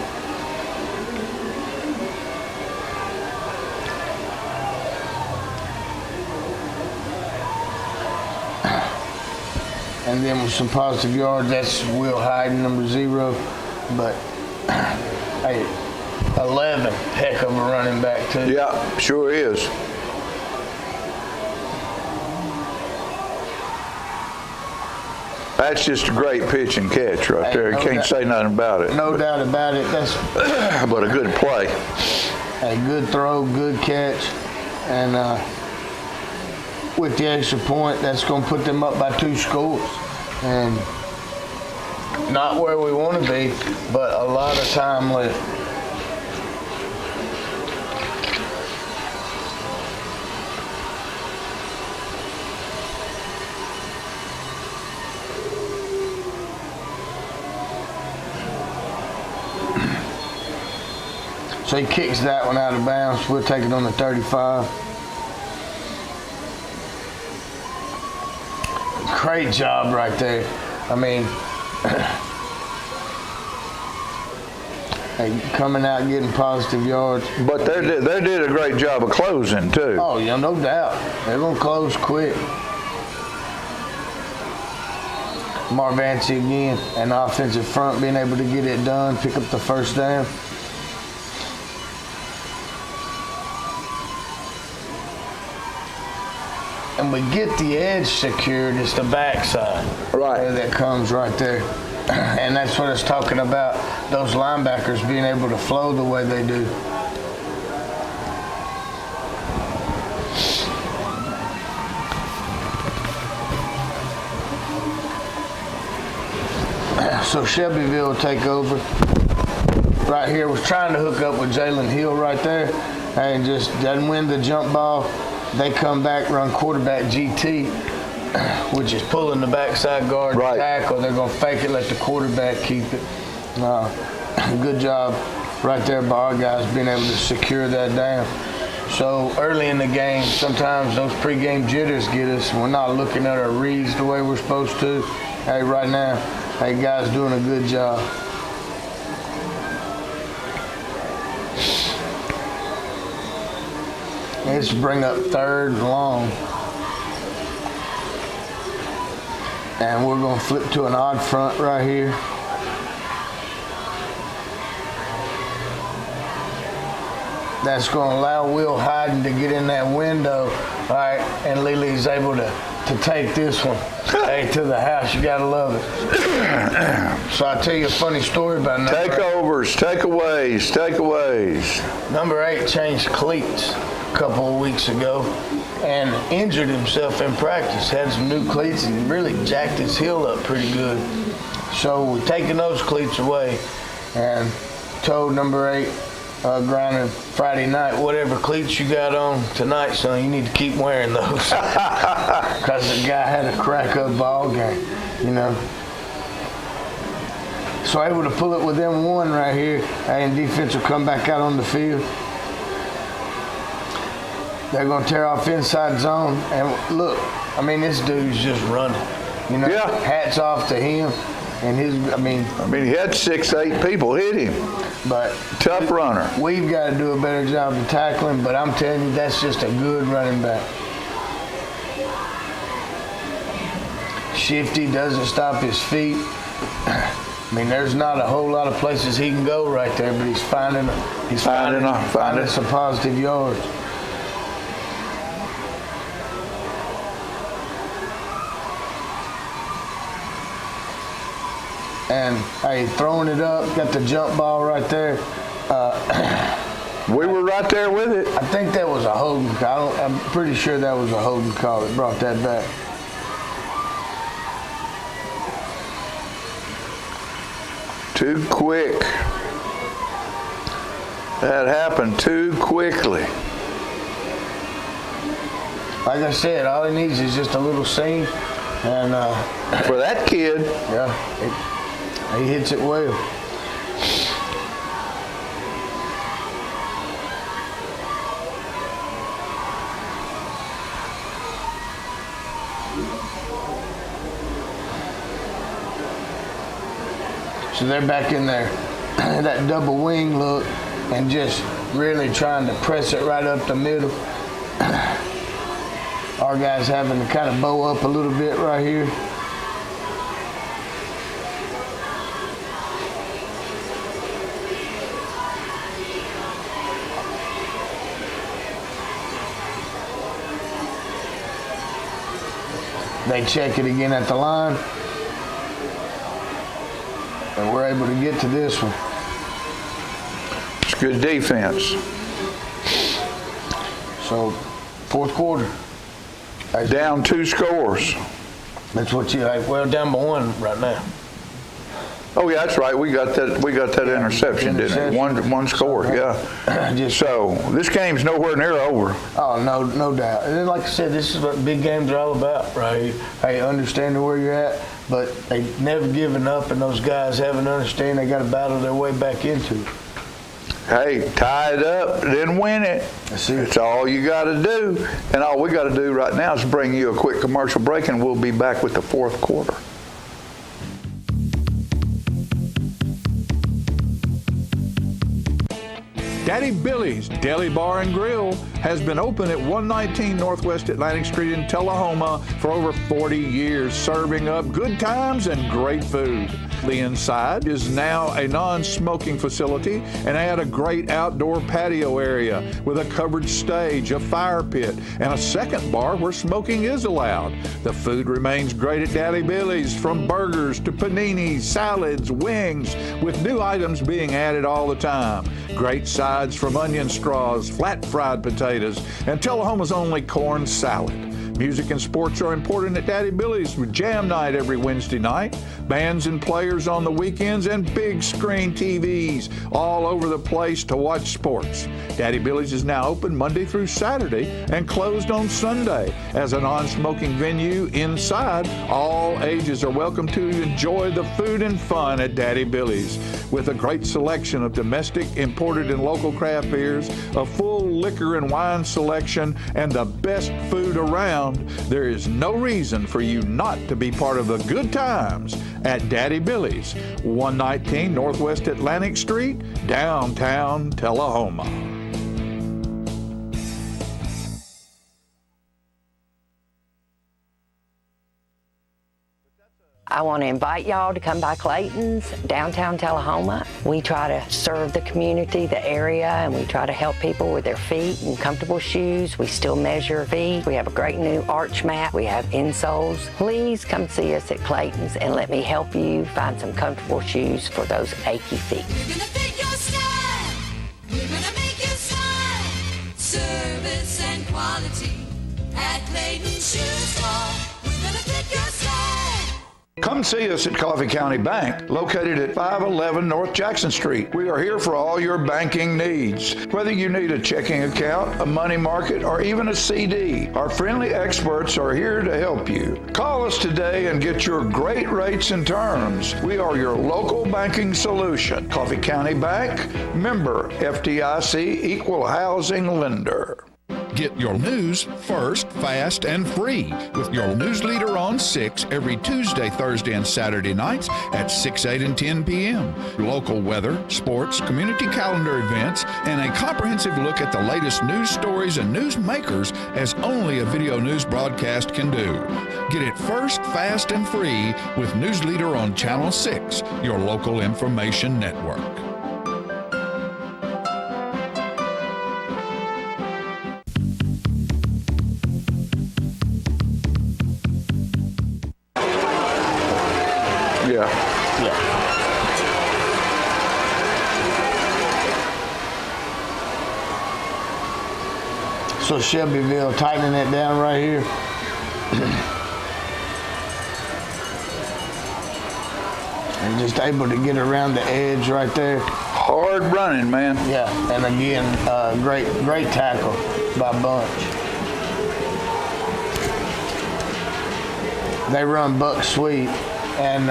And then with some positive yards, that's Will Hyden, number 0. But hey, 11, heck of a running back too. Yeah, sure is. That's just a great pitch and catch right there. You can't say nothing about it. No doubt about it. That's but a good play. A good throw, good catch, and with the extra point, that's going to put them up by 2 scores. And not where we want to be, but a lot of time left. So he kicks that one out of bounds. We'll take it on the 35. Great job right there. I mean, coming out and getting positive yards. But they did a great job of closing too. Oh yeah, no doubt. They're gonna close quick. Marvancy again, an offensive front being able to get it done, pick up the first down. And we get the edge secured, it's the backside. Right. That comes right there. And that's what it's talking about, those linebackers being able to flow the way they do. So Shelbyville will take over. Right here, was trying to hook up with Jalen Hill right there, and just doesn't win the jump ball. They come back, run quarterback GT, which is pulling the backside guard tackle. They're going to fake it, let the quarterback keep it. Good job right there by our guys being able to secure that down. So early in the game, sometimes those pregame jitters get us. We're not looking at our reads the way we're supposed to. Hey, right now, hey, guys doing a good job. Let's bring up 3rd and long. And we're going to flip to an odd front right here. That's going to allow Will Hyden to get in that window, all right, and Lily's able to take this one to the house. You got to love it. So I'll tell you a funny story about number Takeovers, takeaways. Number 8 changed cleats a couple of weeks ago and injured himself in practice. Had some new cleats and really jacked his heel up pretty good. So we're taking those cleats away, and told number 8 grinding Friday night, whatever cleats you got on tonight, son, you need to keep wearing those. Because the guy had a crack up ball game, you know. So able to pull it with them 1 right here, and defense will come back out on the field. They're going to tear off inside zone, and look, I mean, this dude's just running. You know, hats off to him. And he had 6-8 people hit him. But tough runner. We've got to do a better job of tackling, but I'm telling you, that's just a good running back. Shifty, doesn't stop his feet. I mean, there's not a whole lot of places he can go right there, but he's finding some positive yards. And hey, throwing it up, got the jump ball right there. We were right there with it. I think that was a holding call. I'm pretty sure that was a holding call that brought that back. Too quick. That happened too quickly. Like I said, all he needs is just a little seam. And for that kid, he hits it well. So they're back in there, that double wing look, and just really trying to press it right up the middle. Our guys having to kind of bow up a little bit right here. They check it again at the line. And we're able to get to this one. It's good defense. So, 4th quarter. Down 2 scores. That's what you like. Well, down by 1 right now. Oh yeah, that's right. We got that interception, didn't we? One score, yeah. So this game's nowhere near over. Oh no doubt. And then, like I said, this is what big games are all about, right? Hey, understanding where you're at, but they never giving up, and those guys having to understand they got to battle their way back into it. Hey, tie it up, then win it. That's all you got to do. And all we got to do right now is bring you a quick commercial break, and we'll be back with the 4th quarter. Daddy Billy's Deli Bar and Grill has been open at 119 Northwest Atlantic Street in Tullahoma for over 40 years, serving up good times and great food. The inside is now a non-smoking facility and had a great outdoor patio area with a covered stage, a fire pit, and a second bar where smoking is allowed. The food remains great at Daddy Billy's, from burgers to paninis, salads, wings, with new items being added all the time. Great sides from onion straws, flat fried potatoes, and Tullahoma's only corn salad. Music and sports are important at Daddy Billy's with jam night every Wednesday night, bands and players on the weekends, and big screen TVs all over the place to watch sports. Daddy Billy's is now open Monday through Saturday and closed on Sunday. As a non-smoking venue inside, all ages are welcome to enjoy the food and fun at Daddy Billy's. With a great selection of domestic, imported, and local craft beers, a full liquor and wine selection, and the best food around, there is no reason for you not to be part of the good times at Daddy Billy's, 119 Northwest Atlantic Street, downtown Tullahoma. I want to invite y'all to come by Clayton's, downtown Tullahoma. We try to serve the community, the area, and we try to help people with their feet and comfortable shoes. We still measure feet. We have a great new arch mat. We have insoles. Please come see us at Clayton's and let me help you find some comfortable shoes for those achy feet. We're gonna fit your style. We're gonna make you smile. Service and quality at Clayton's Shoe Store. We're gonna fit your style. Come see us at Coffee County Bank, located at 511 North Jackson Street. We are here for all your banking needs. Whether you need a checking account, a money market, or even a CD, our friendly experts are here to help you. Call us today and get your great rates and terms. We are your local banking solution. Coffee County Bank, member FDIC, equal housing lender. Get your news first, fast, and free with your news leader on 6 every Tuesday, Thursday, and Saturday nights at 6, 8, and 10 p.m. Local weather, sports, community calendar events, and a comprehensive look at the latest news stories and news makers as only a video news broadcast can do. Get it first, fast, and free with News Leader on Channel 6, your local information network. So Shelbyville, tightening it down right here. And just able to get around the edge right there. Hard running, man. Yeah, and again, great tackle by Bunch. They run buck sweep, and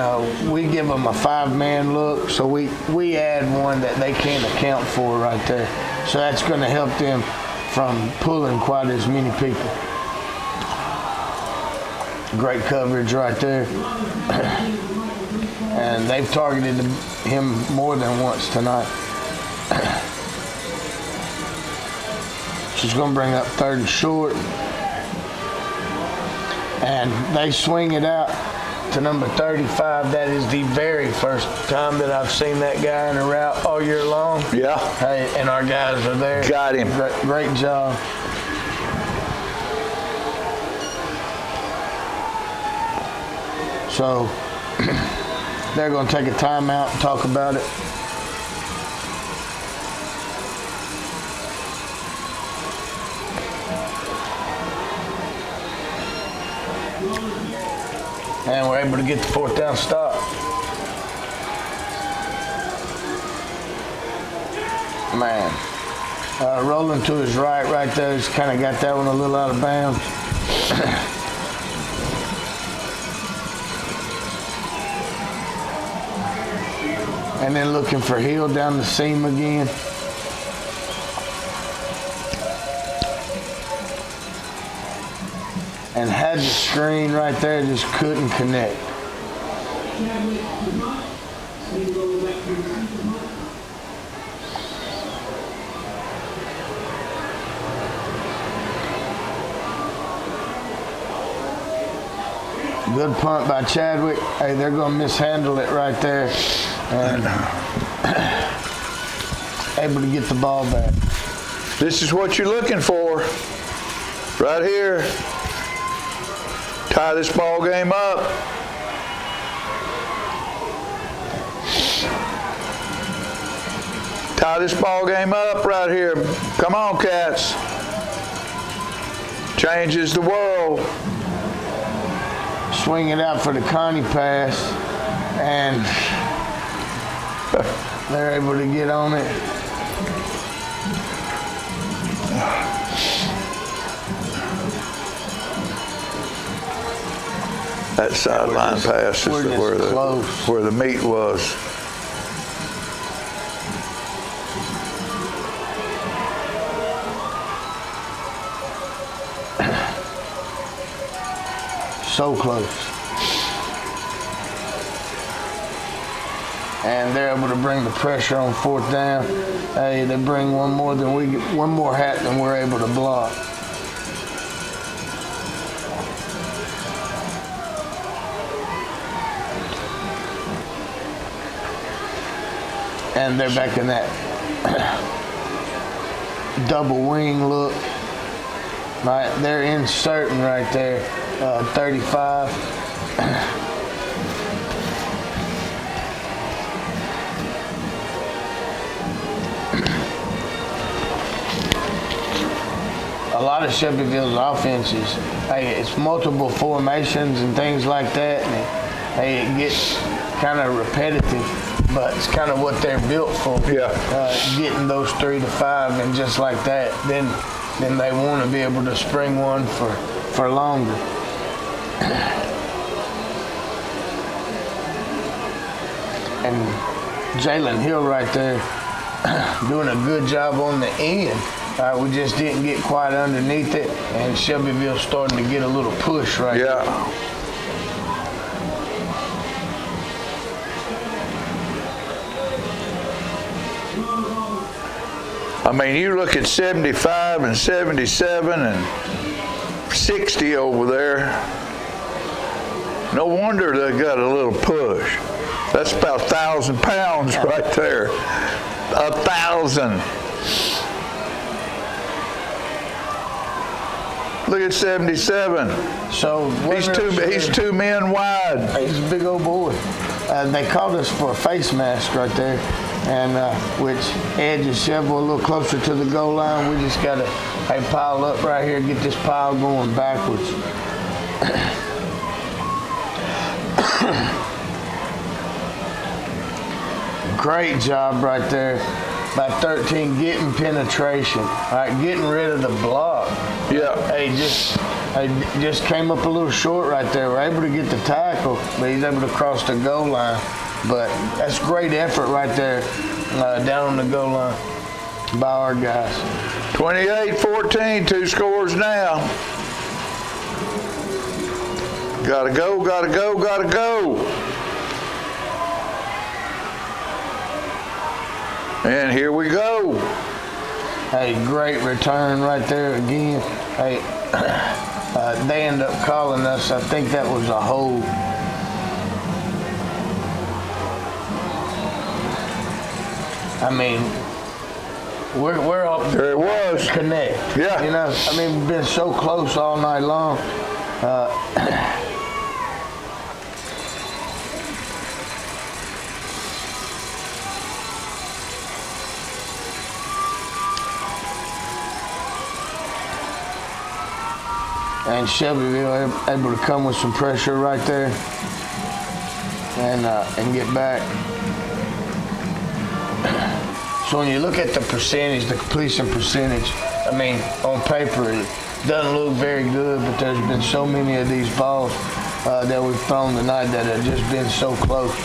we give them a 5-man look, so we add one that they can't account for right there. So that's going to help them from pulling quite as many people. Great coverage right there. And they've targeted him more than once tonight. She's going to bring up 3rd and short. And they swing it out to number 35. That is the very first time that I've seen that guy in a route all year long. Yeah. Hey, and our guys are there. Got him. Great job. So they're going to take a timeout and talk about it. And we're able to get the 4th down stop. Man. Rolling to his right there. He's kind of got that one a little out of bounds. And then looking for Hill down the seam again. And had the screen right there, just couldn't connect. Good punt by Chadwick. Hey, they're going to mishandle it right there. And able to get the ball back. This is what you're looking for. Right here. Tie this ball game up. Tie this ball game up right here. Come on, Cats. Changes the world. Swing it out for the Connie pass, and they're able to get on it. That sideline pass is where the meat was. So close. And they're able to bring the pressure on 4th down. Hey, they bring one more hat than we're able to block. And they're back in that double wing look. Right, they're inserting right there, 35. A lot of Shelbyville's offenses, hey, it's multiple formations and things like that. hey, it gets kind of repetitive, but it's kind of what they're built for. Yeah. Getting those 3 to 5, and just like that, then they want to be able to spring one for longer. And Jalen Hill right there doing a good job on the end. We just didn't get quite underneath it, and Shelbyville's starting to get a little push right Yeah. there. I mean, you look at 75 and 77 and 60 over there. No wonder they got a little push. That's about 1,000 pounds right there. 1,000. Look at 77. So he's 2 men wide. He's a big old boy. They called us for a face mask right there, and which edges Shelbyville a little closer to the goal line. We just got to pile up right here, get this pile going backwards. Great job right there by 13 getting penetration. All right, getting rid of the block. Yeah. Just came up a little short right there. We're able to get the tackle, but he's able to cross the goal line. But that's great effort right there down on the goal line by our guys. 28-14, 2 scores now. Gotta go, gotta go, gotta go. And here we go. Hey, great return right there again. Hey, they end up calling us. I think that was a hold. I mean, we're up there. It was connect. Yeah. You know, I mean, we've been so close all night long. And Shelbyville able to come with some pressure right there and get back. So when you look at the percentage, the completion percentage, I mean, on paper it doesn't look very good, but there's been so many of these balls that we've thrown tonight that have just been so close.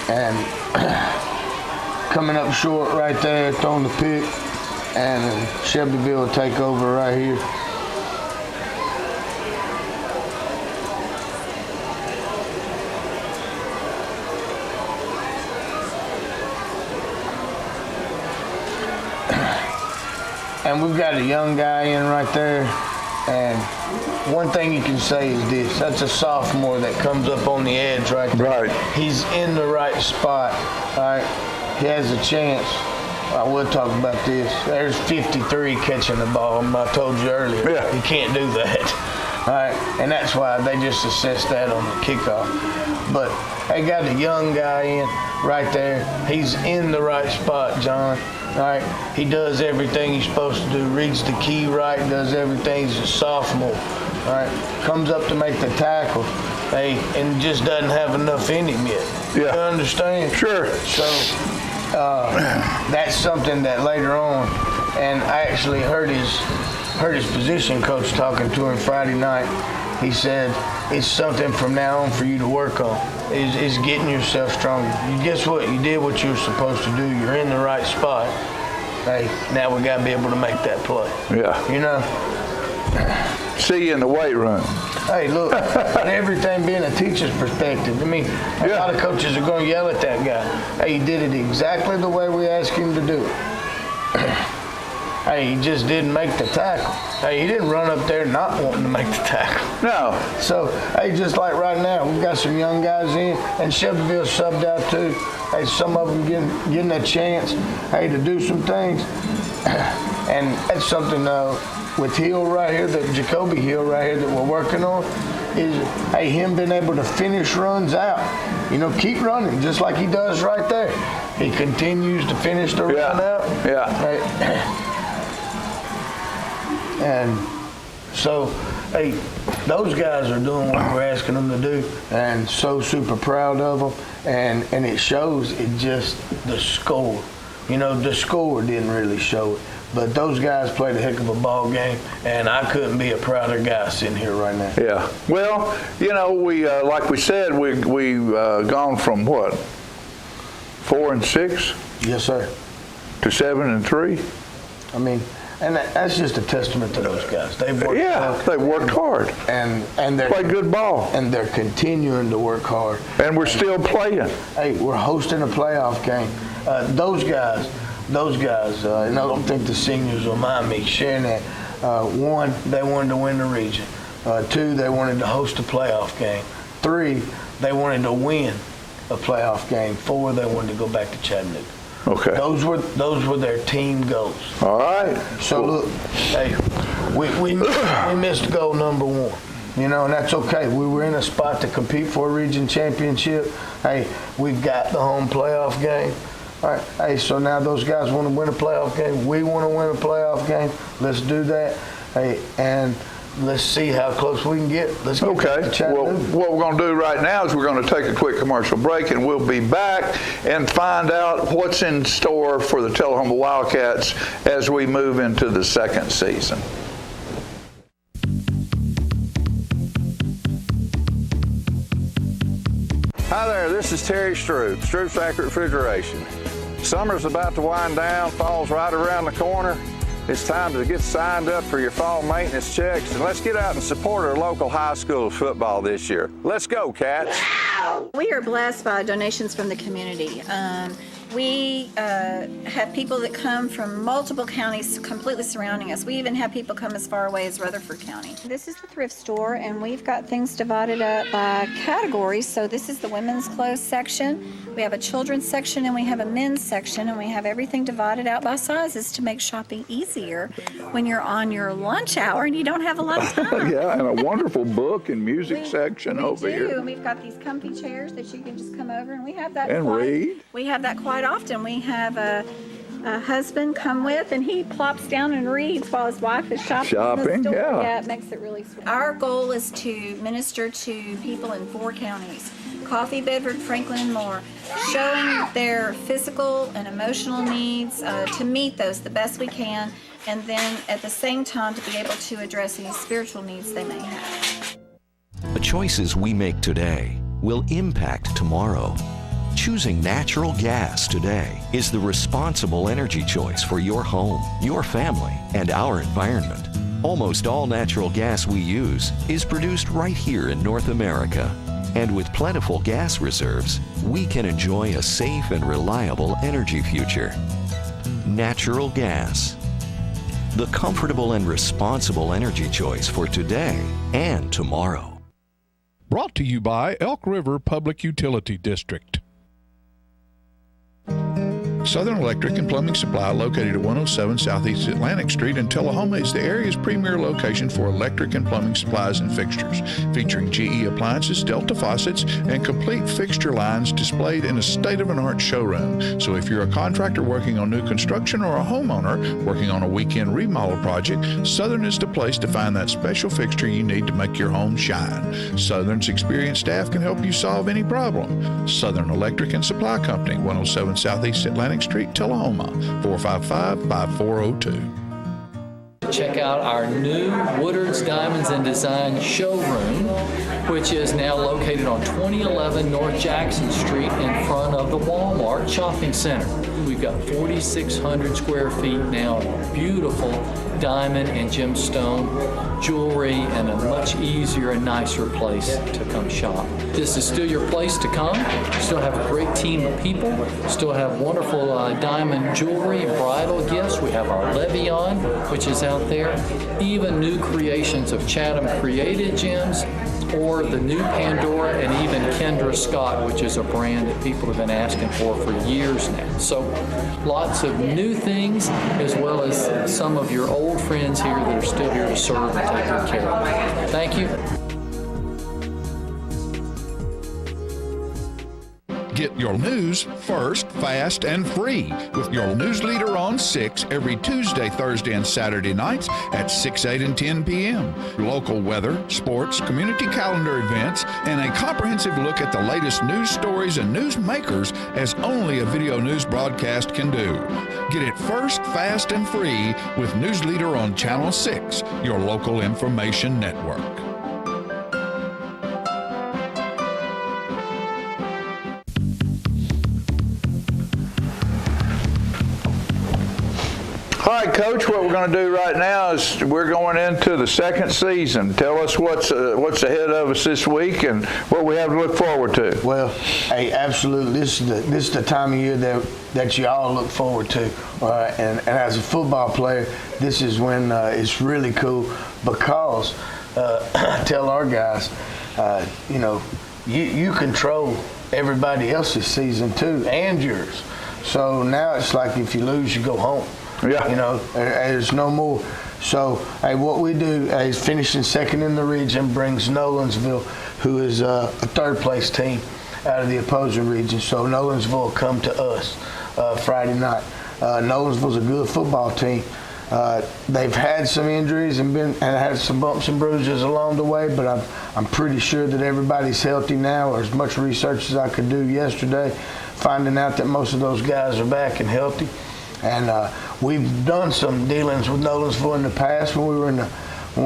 And coming up short right there, throwing the pick, and Shelbyville will take over right here. And we've got a young guy in right there, and one thing you can say is this: that's a sophomore that comes up on the edge right there. Right. He's in the right spot. All right. He has a chance. I will talk about this. There's 53 catching the ball. I told you earlier. Yeah. You can't do that. All right. And that's why they just assess that on the kickoff. But they got a young guy in right there. He's in the right spot, John. All right, he does everything he's supposed to do, reads the key right, does everything. He's a sophomore. All right, comes up to make the tackle, hey, and just doesn't have enough in him yet. Yeah. You understand? Sure. So that's something that later on, and I actually heard his position coach talking to him Friday night. He said it's something from now on for you to work on. Is getting yourself stronger. You guess what? You did what you were supposed to do. You're in the right spot. Hey, now we got to be able to make that play. Yeah. You know? See you in the weight room. Hey, look, and everything being a teacher's perspective. I mean, a lot of coaches are going to yell at that guy. Hey, he did it exactly the way we asked him to do it. Hey, he just didn't make the tackle. Hey, he didn't run up there not wanting to make the tackle. No. So, hey, just like right now, we've got some young guys in, and Shelbyville subbed out too. Hey, some of them getting a chance, hey, to do some things. And that's something with Hill right here, that Jacoby Hill right here that we're working on, is, hey, him being able to finish runs out. You know, keep running just like he does right there. he continues to finish the run out. Yeah. And so, hey, those guys are doing what we're asking them to do, and so super proud of them. And it shows. It just the score. You know, the score didn't really show it. But those guys played a heck of a ball game, and I couldn't be a prouder guy sitting here right now. Yeah. Well, you know, we like we said, we gone from what, 4-6? Yes, sir. To 7-3. I mean, and that's just a testament to those guys. They've worked hard. They worked hard. And they played good ball. And they're continuing to work hard. And we're still playing. Hey, we're hosting a playoff game. Those guys, and I don't think the seniors will mind me sharing that. One, they wanted to win the region. Two, they wanted to host a playoff game. Three, they wanted to win a playoff game. Four, they wanted to go back to Chattanooga. Okay. Those were their team goals. All right. So look, hey, we missed goal number one. You know, and that's okay. We were in a spot to compete for a region championship. Hey, we've got the home playoff game. All right. Hey, so now those guys want to win a playoff game. We want to win a playoff game. Let's do that. Hey, and let's see how close we can get. Let's get back to Chattanooga. Well, what we're going to do right now is we're going to take a quick commercial break, and we'll be back and find out what's in store for the Tullahoma Wildcats as we move into the second season. Hi there, this is Terry Stroop, Stroop's Accurate Refrigeration. Summer's about to wind down, fall's right around the corner. It's time to get signed up for your fall maintenance checks, and let's get out and support our local high school football this year. Let's go, Cats. We are blessed by donations from the community. We have people that come from multiple counties completely surrounding us. We even have people come as far away as Rutherford County. This is the thrift store, and we've got things divided up by categories. So this is the women's clothes section. We have a children's section, and we have a men's section, and we have everything divided out by sizes to make shopping easier when you're on your lunch hour and you don't have a lot of time. Yeah, and a wonderful book and music section over here. And we've got these comfy chairs that you can just come over, and we have that and read. We have that quite often. We have a husband come with, and he plops down and reads while his wife is shopping in the store. Yeah, it makes it really sweet. Our goal is to minister to people in 4 counties: Coffee, Bedford, Franklin, and more, showing their physical and emotional needs, to meet those the best we can, and then at the same time to be able to address any spiritual needs they may have. The choices we make today will impact tomorrow. Choosing natural gas today is the responsible energy choice for your home, your family, and our environment. Almost all natural gas we use is produced right here in North America. And with plentiful gas reserves, we can enjoy a safe and reliable energy future. Natural gas. The comfortable and responsible energy choice for today and tomorrow. Brought to you by Elk River Public Utility District. Southern Electric and Plumbing Supply, located at 107 Southeast Atlantic Street in Tullahoma, is the area's premier location for electric and plumbing supplies and fixtures, featuring GE appliances, Delta faucets, and complete fixture lines displayed in a state-of-the-art showroom. So if you're a contractor working on new construction or a homeowner working on a weekend remodel project, Southern is the place to find that special fixture you need to make your home shine. Southern's experienced staff can help you solve any problem. Southern Electric and Supply Company, 107 Southeast Atlantic Street, Tullahoma, 455-5402. Check out our new Woodard's Diamonds and Design showroom, which is now located on 2011 North Jackson Street in front of the Walmart Shopping Center. We've got 4,600 square feet now, beautiful diamond and gemstone jewelry, and a much easier and nicer place to come shop. This is still your place to come. Still have a great team of people. Still have wonderful diamond jewelry and bridal gifts. We have our Levion, which is out there. Even new creations of Chatham created gems, or the new Pandora, and even Kendra Scott, which is a brand that people have been asking for years now. So lots of new things, as well as some of your old friends here that are still here to serve and take good care of you. Thank you. Get your news first, fast, and free with your news leader on 6 every Tuesday, Thursday, and Saturday nights at 6, 8, and 10 p.m. Local weather, sports, community calendar events, and a comprehensive look at the latest news stories and news makers as only a video news broadcast can do. Get it first, fast, and free with News Leader on Channel 6, your local information network. All right, Coach, what we're going to do right now is we're going into the second season. Tell us what's ahead of us this week and what we have to look forward to. Well, hey, absolutely. This is the time of year that you all look forward to. And as a football player, this is when it's really cool because I tell our guys, you control everybody else's season too and yours. So now it's like if you lose, you go home. Yeah. There's no more. So, hey, what we do is finishing second in the region brings Nolensville, who is a third place team out of the opposing region. So Nolensville will come to us Friday night. Nolensville's a good football team. They've had some injuries and had some bumps and bruises along the way, but I'm pretty sure that everybody's healthy now, or as much research as I could do yesterday, finding out that most of those guys are back and healthy. And we've done some dealings with Nolensville in the past when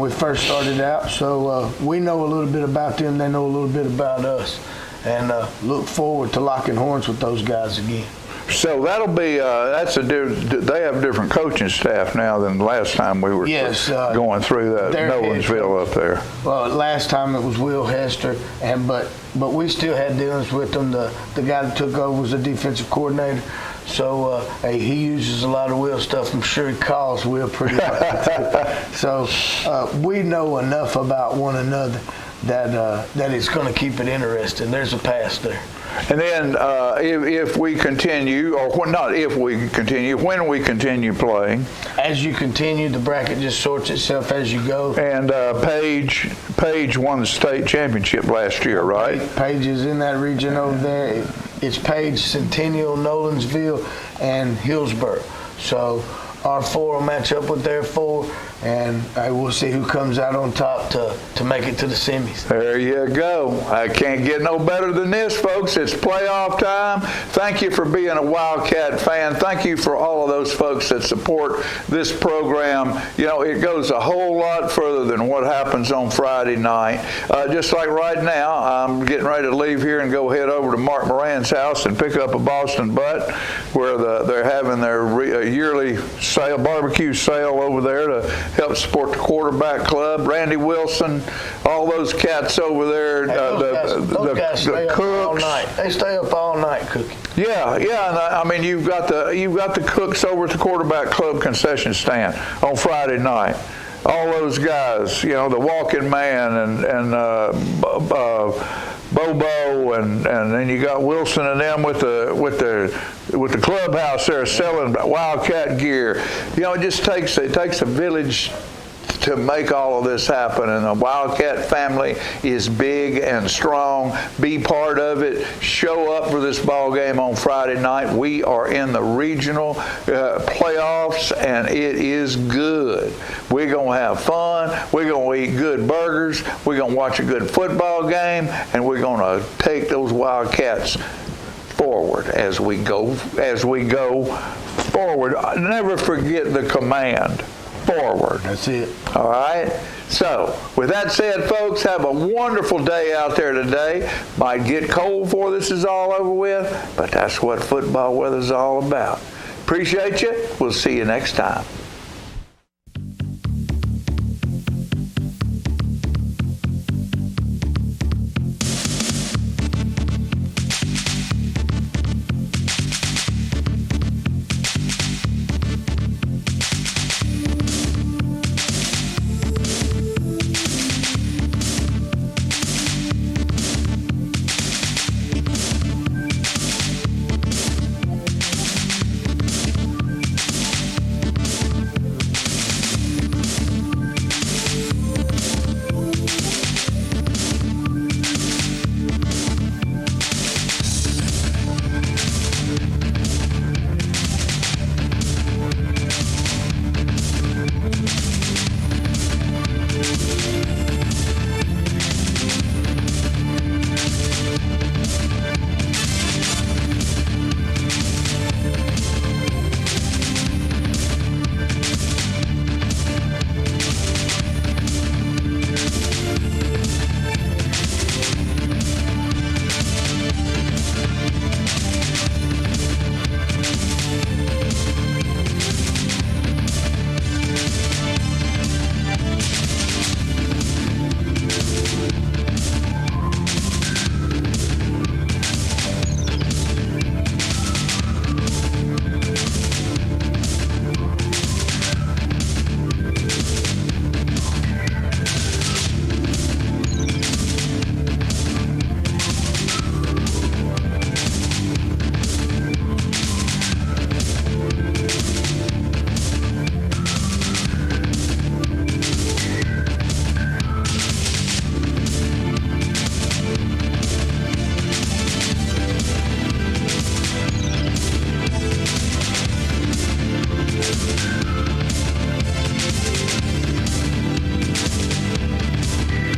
we first started out. So we know a little bit about them. They know a little bit about us. And look forward to locking horns with those guys again. So that'll be they have a different coaching staff now than the last time we were going through that Nolensville up there. Well, last time it was Will Hester, but we still had dealings with them. The guy that took over was the defensive coordinator. So he uses a lot of Will stuff. I'm sure he calls Will pretty much. So we know enough about one another that it's going to keep it interesting. There's a pass there. And then if we continue, or not if we continue, when we continue playing. As you continue, the bracket just sorts itself as you go. And Page won the state championship last year, right? Page is in that region over there. It's Page, Centennial, Nolensville, and Hillsborough. So our four will match up with their four, and we'll see who comes out on top to make it to the semis. There you go. I can't get no better than this, folks. It's playoff time. Thank you for being a Wildcat fan. Thank you for all of those folks that support this program. It goes a whole lot further than what happens on Friday night. Just like right now, I'm getting ready to leave here and go head over to Mark Moran's house and pick up a Boston Butt, where they're having their yearly barbecue sale over there to help support the quarterback club. Randy Wilson, all those cats over there. Those guys stay up all night. They stay up all night cooking. Yeah. And I mean, you've got the cooks over at the quarterback club concession stand on Friday night. All those guys, the walking man and Bobo, and then you got Wilson and them with the clubhouse there selling Wildcat gear. It just takes a village to make all of this happen, and the Wildcat family is big and strong. Be part of it. Show up for this ball game on Friday night. We are in the regional playoffs, and it is good. We're going to have fun. We're going to eat good burgers. We're going to watch a good football game, and we're going to take those Wildcats forward as we go forward. Never forget the command. Forward. That's it. All right. So, with that said, folks, have a wonderful day out there today. Might get cold before this is all over with, but that's what football weather's all about. Appreciate you. We'll see you next time.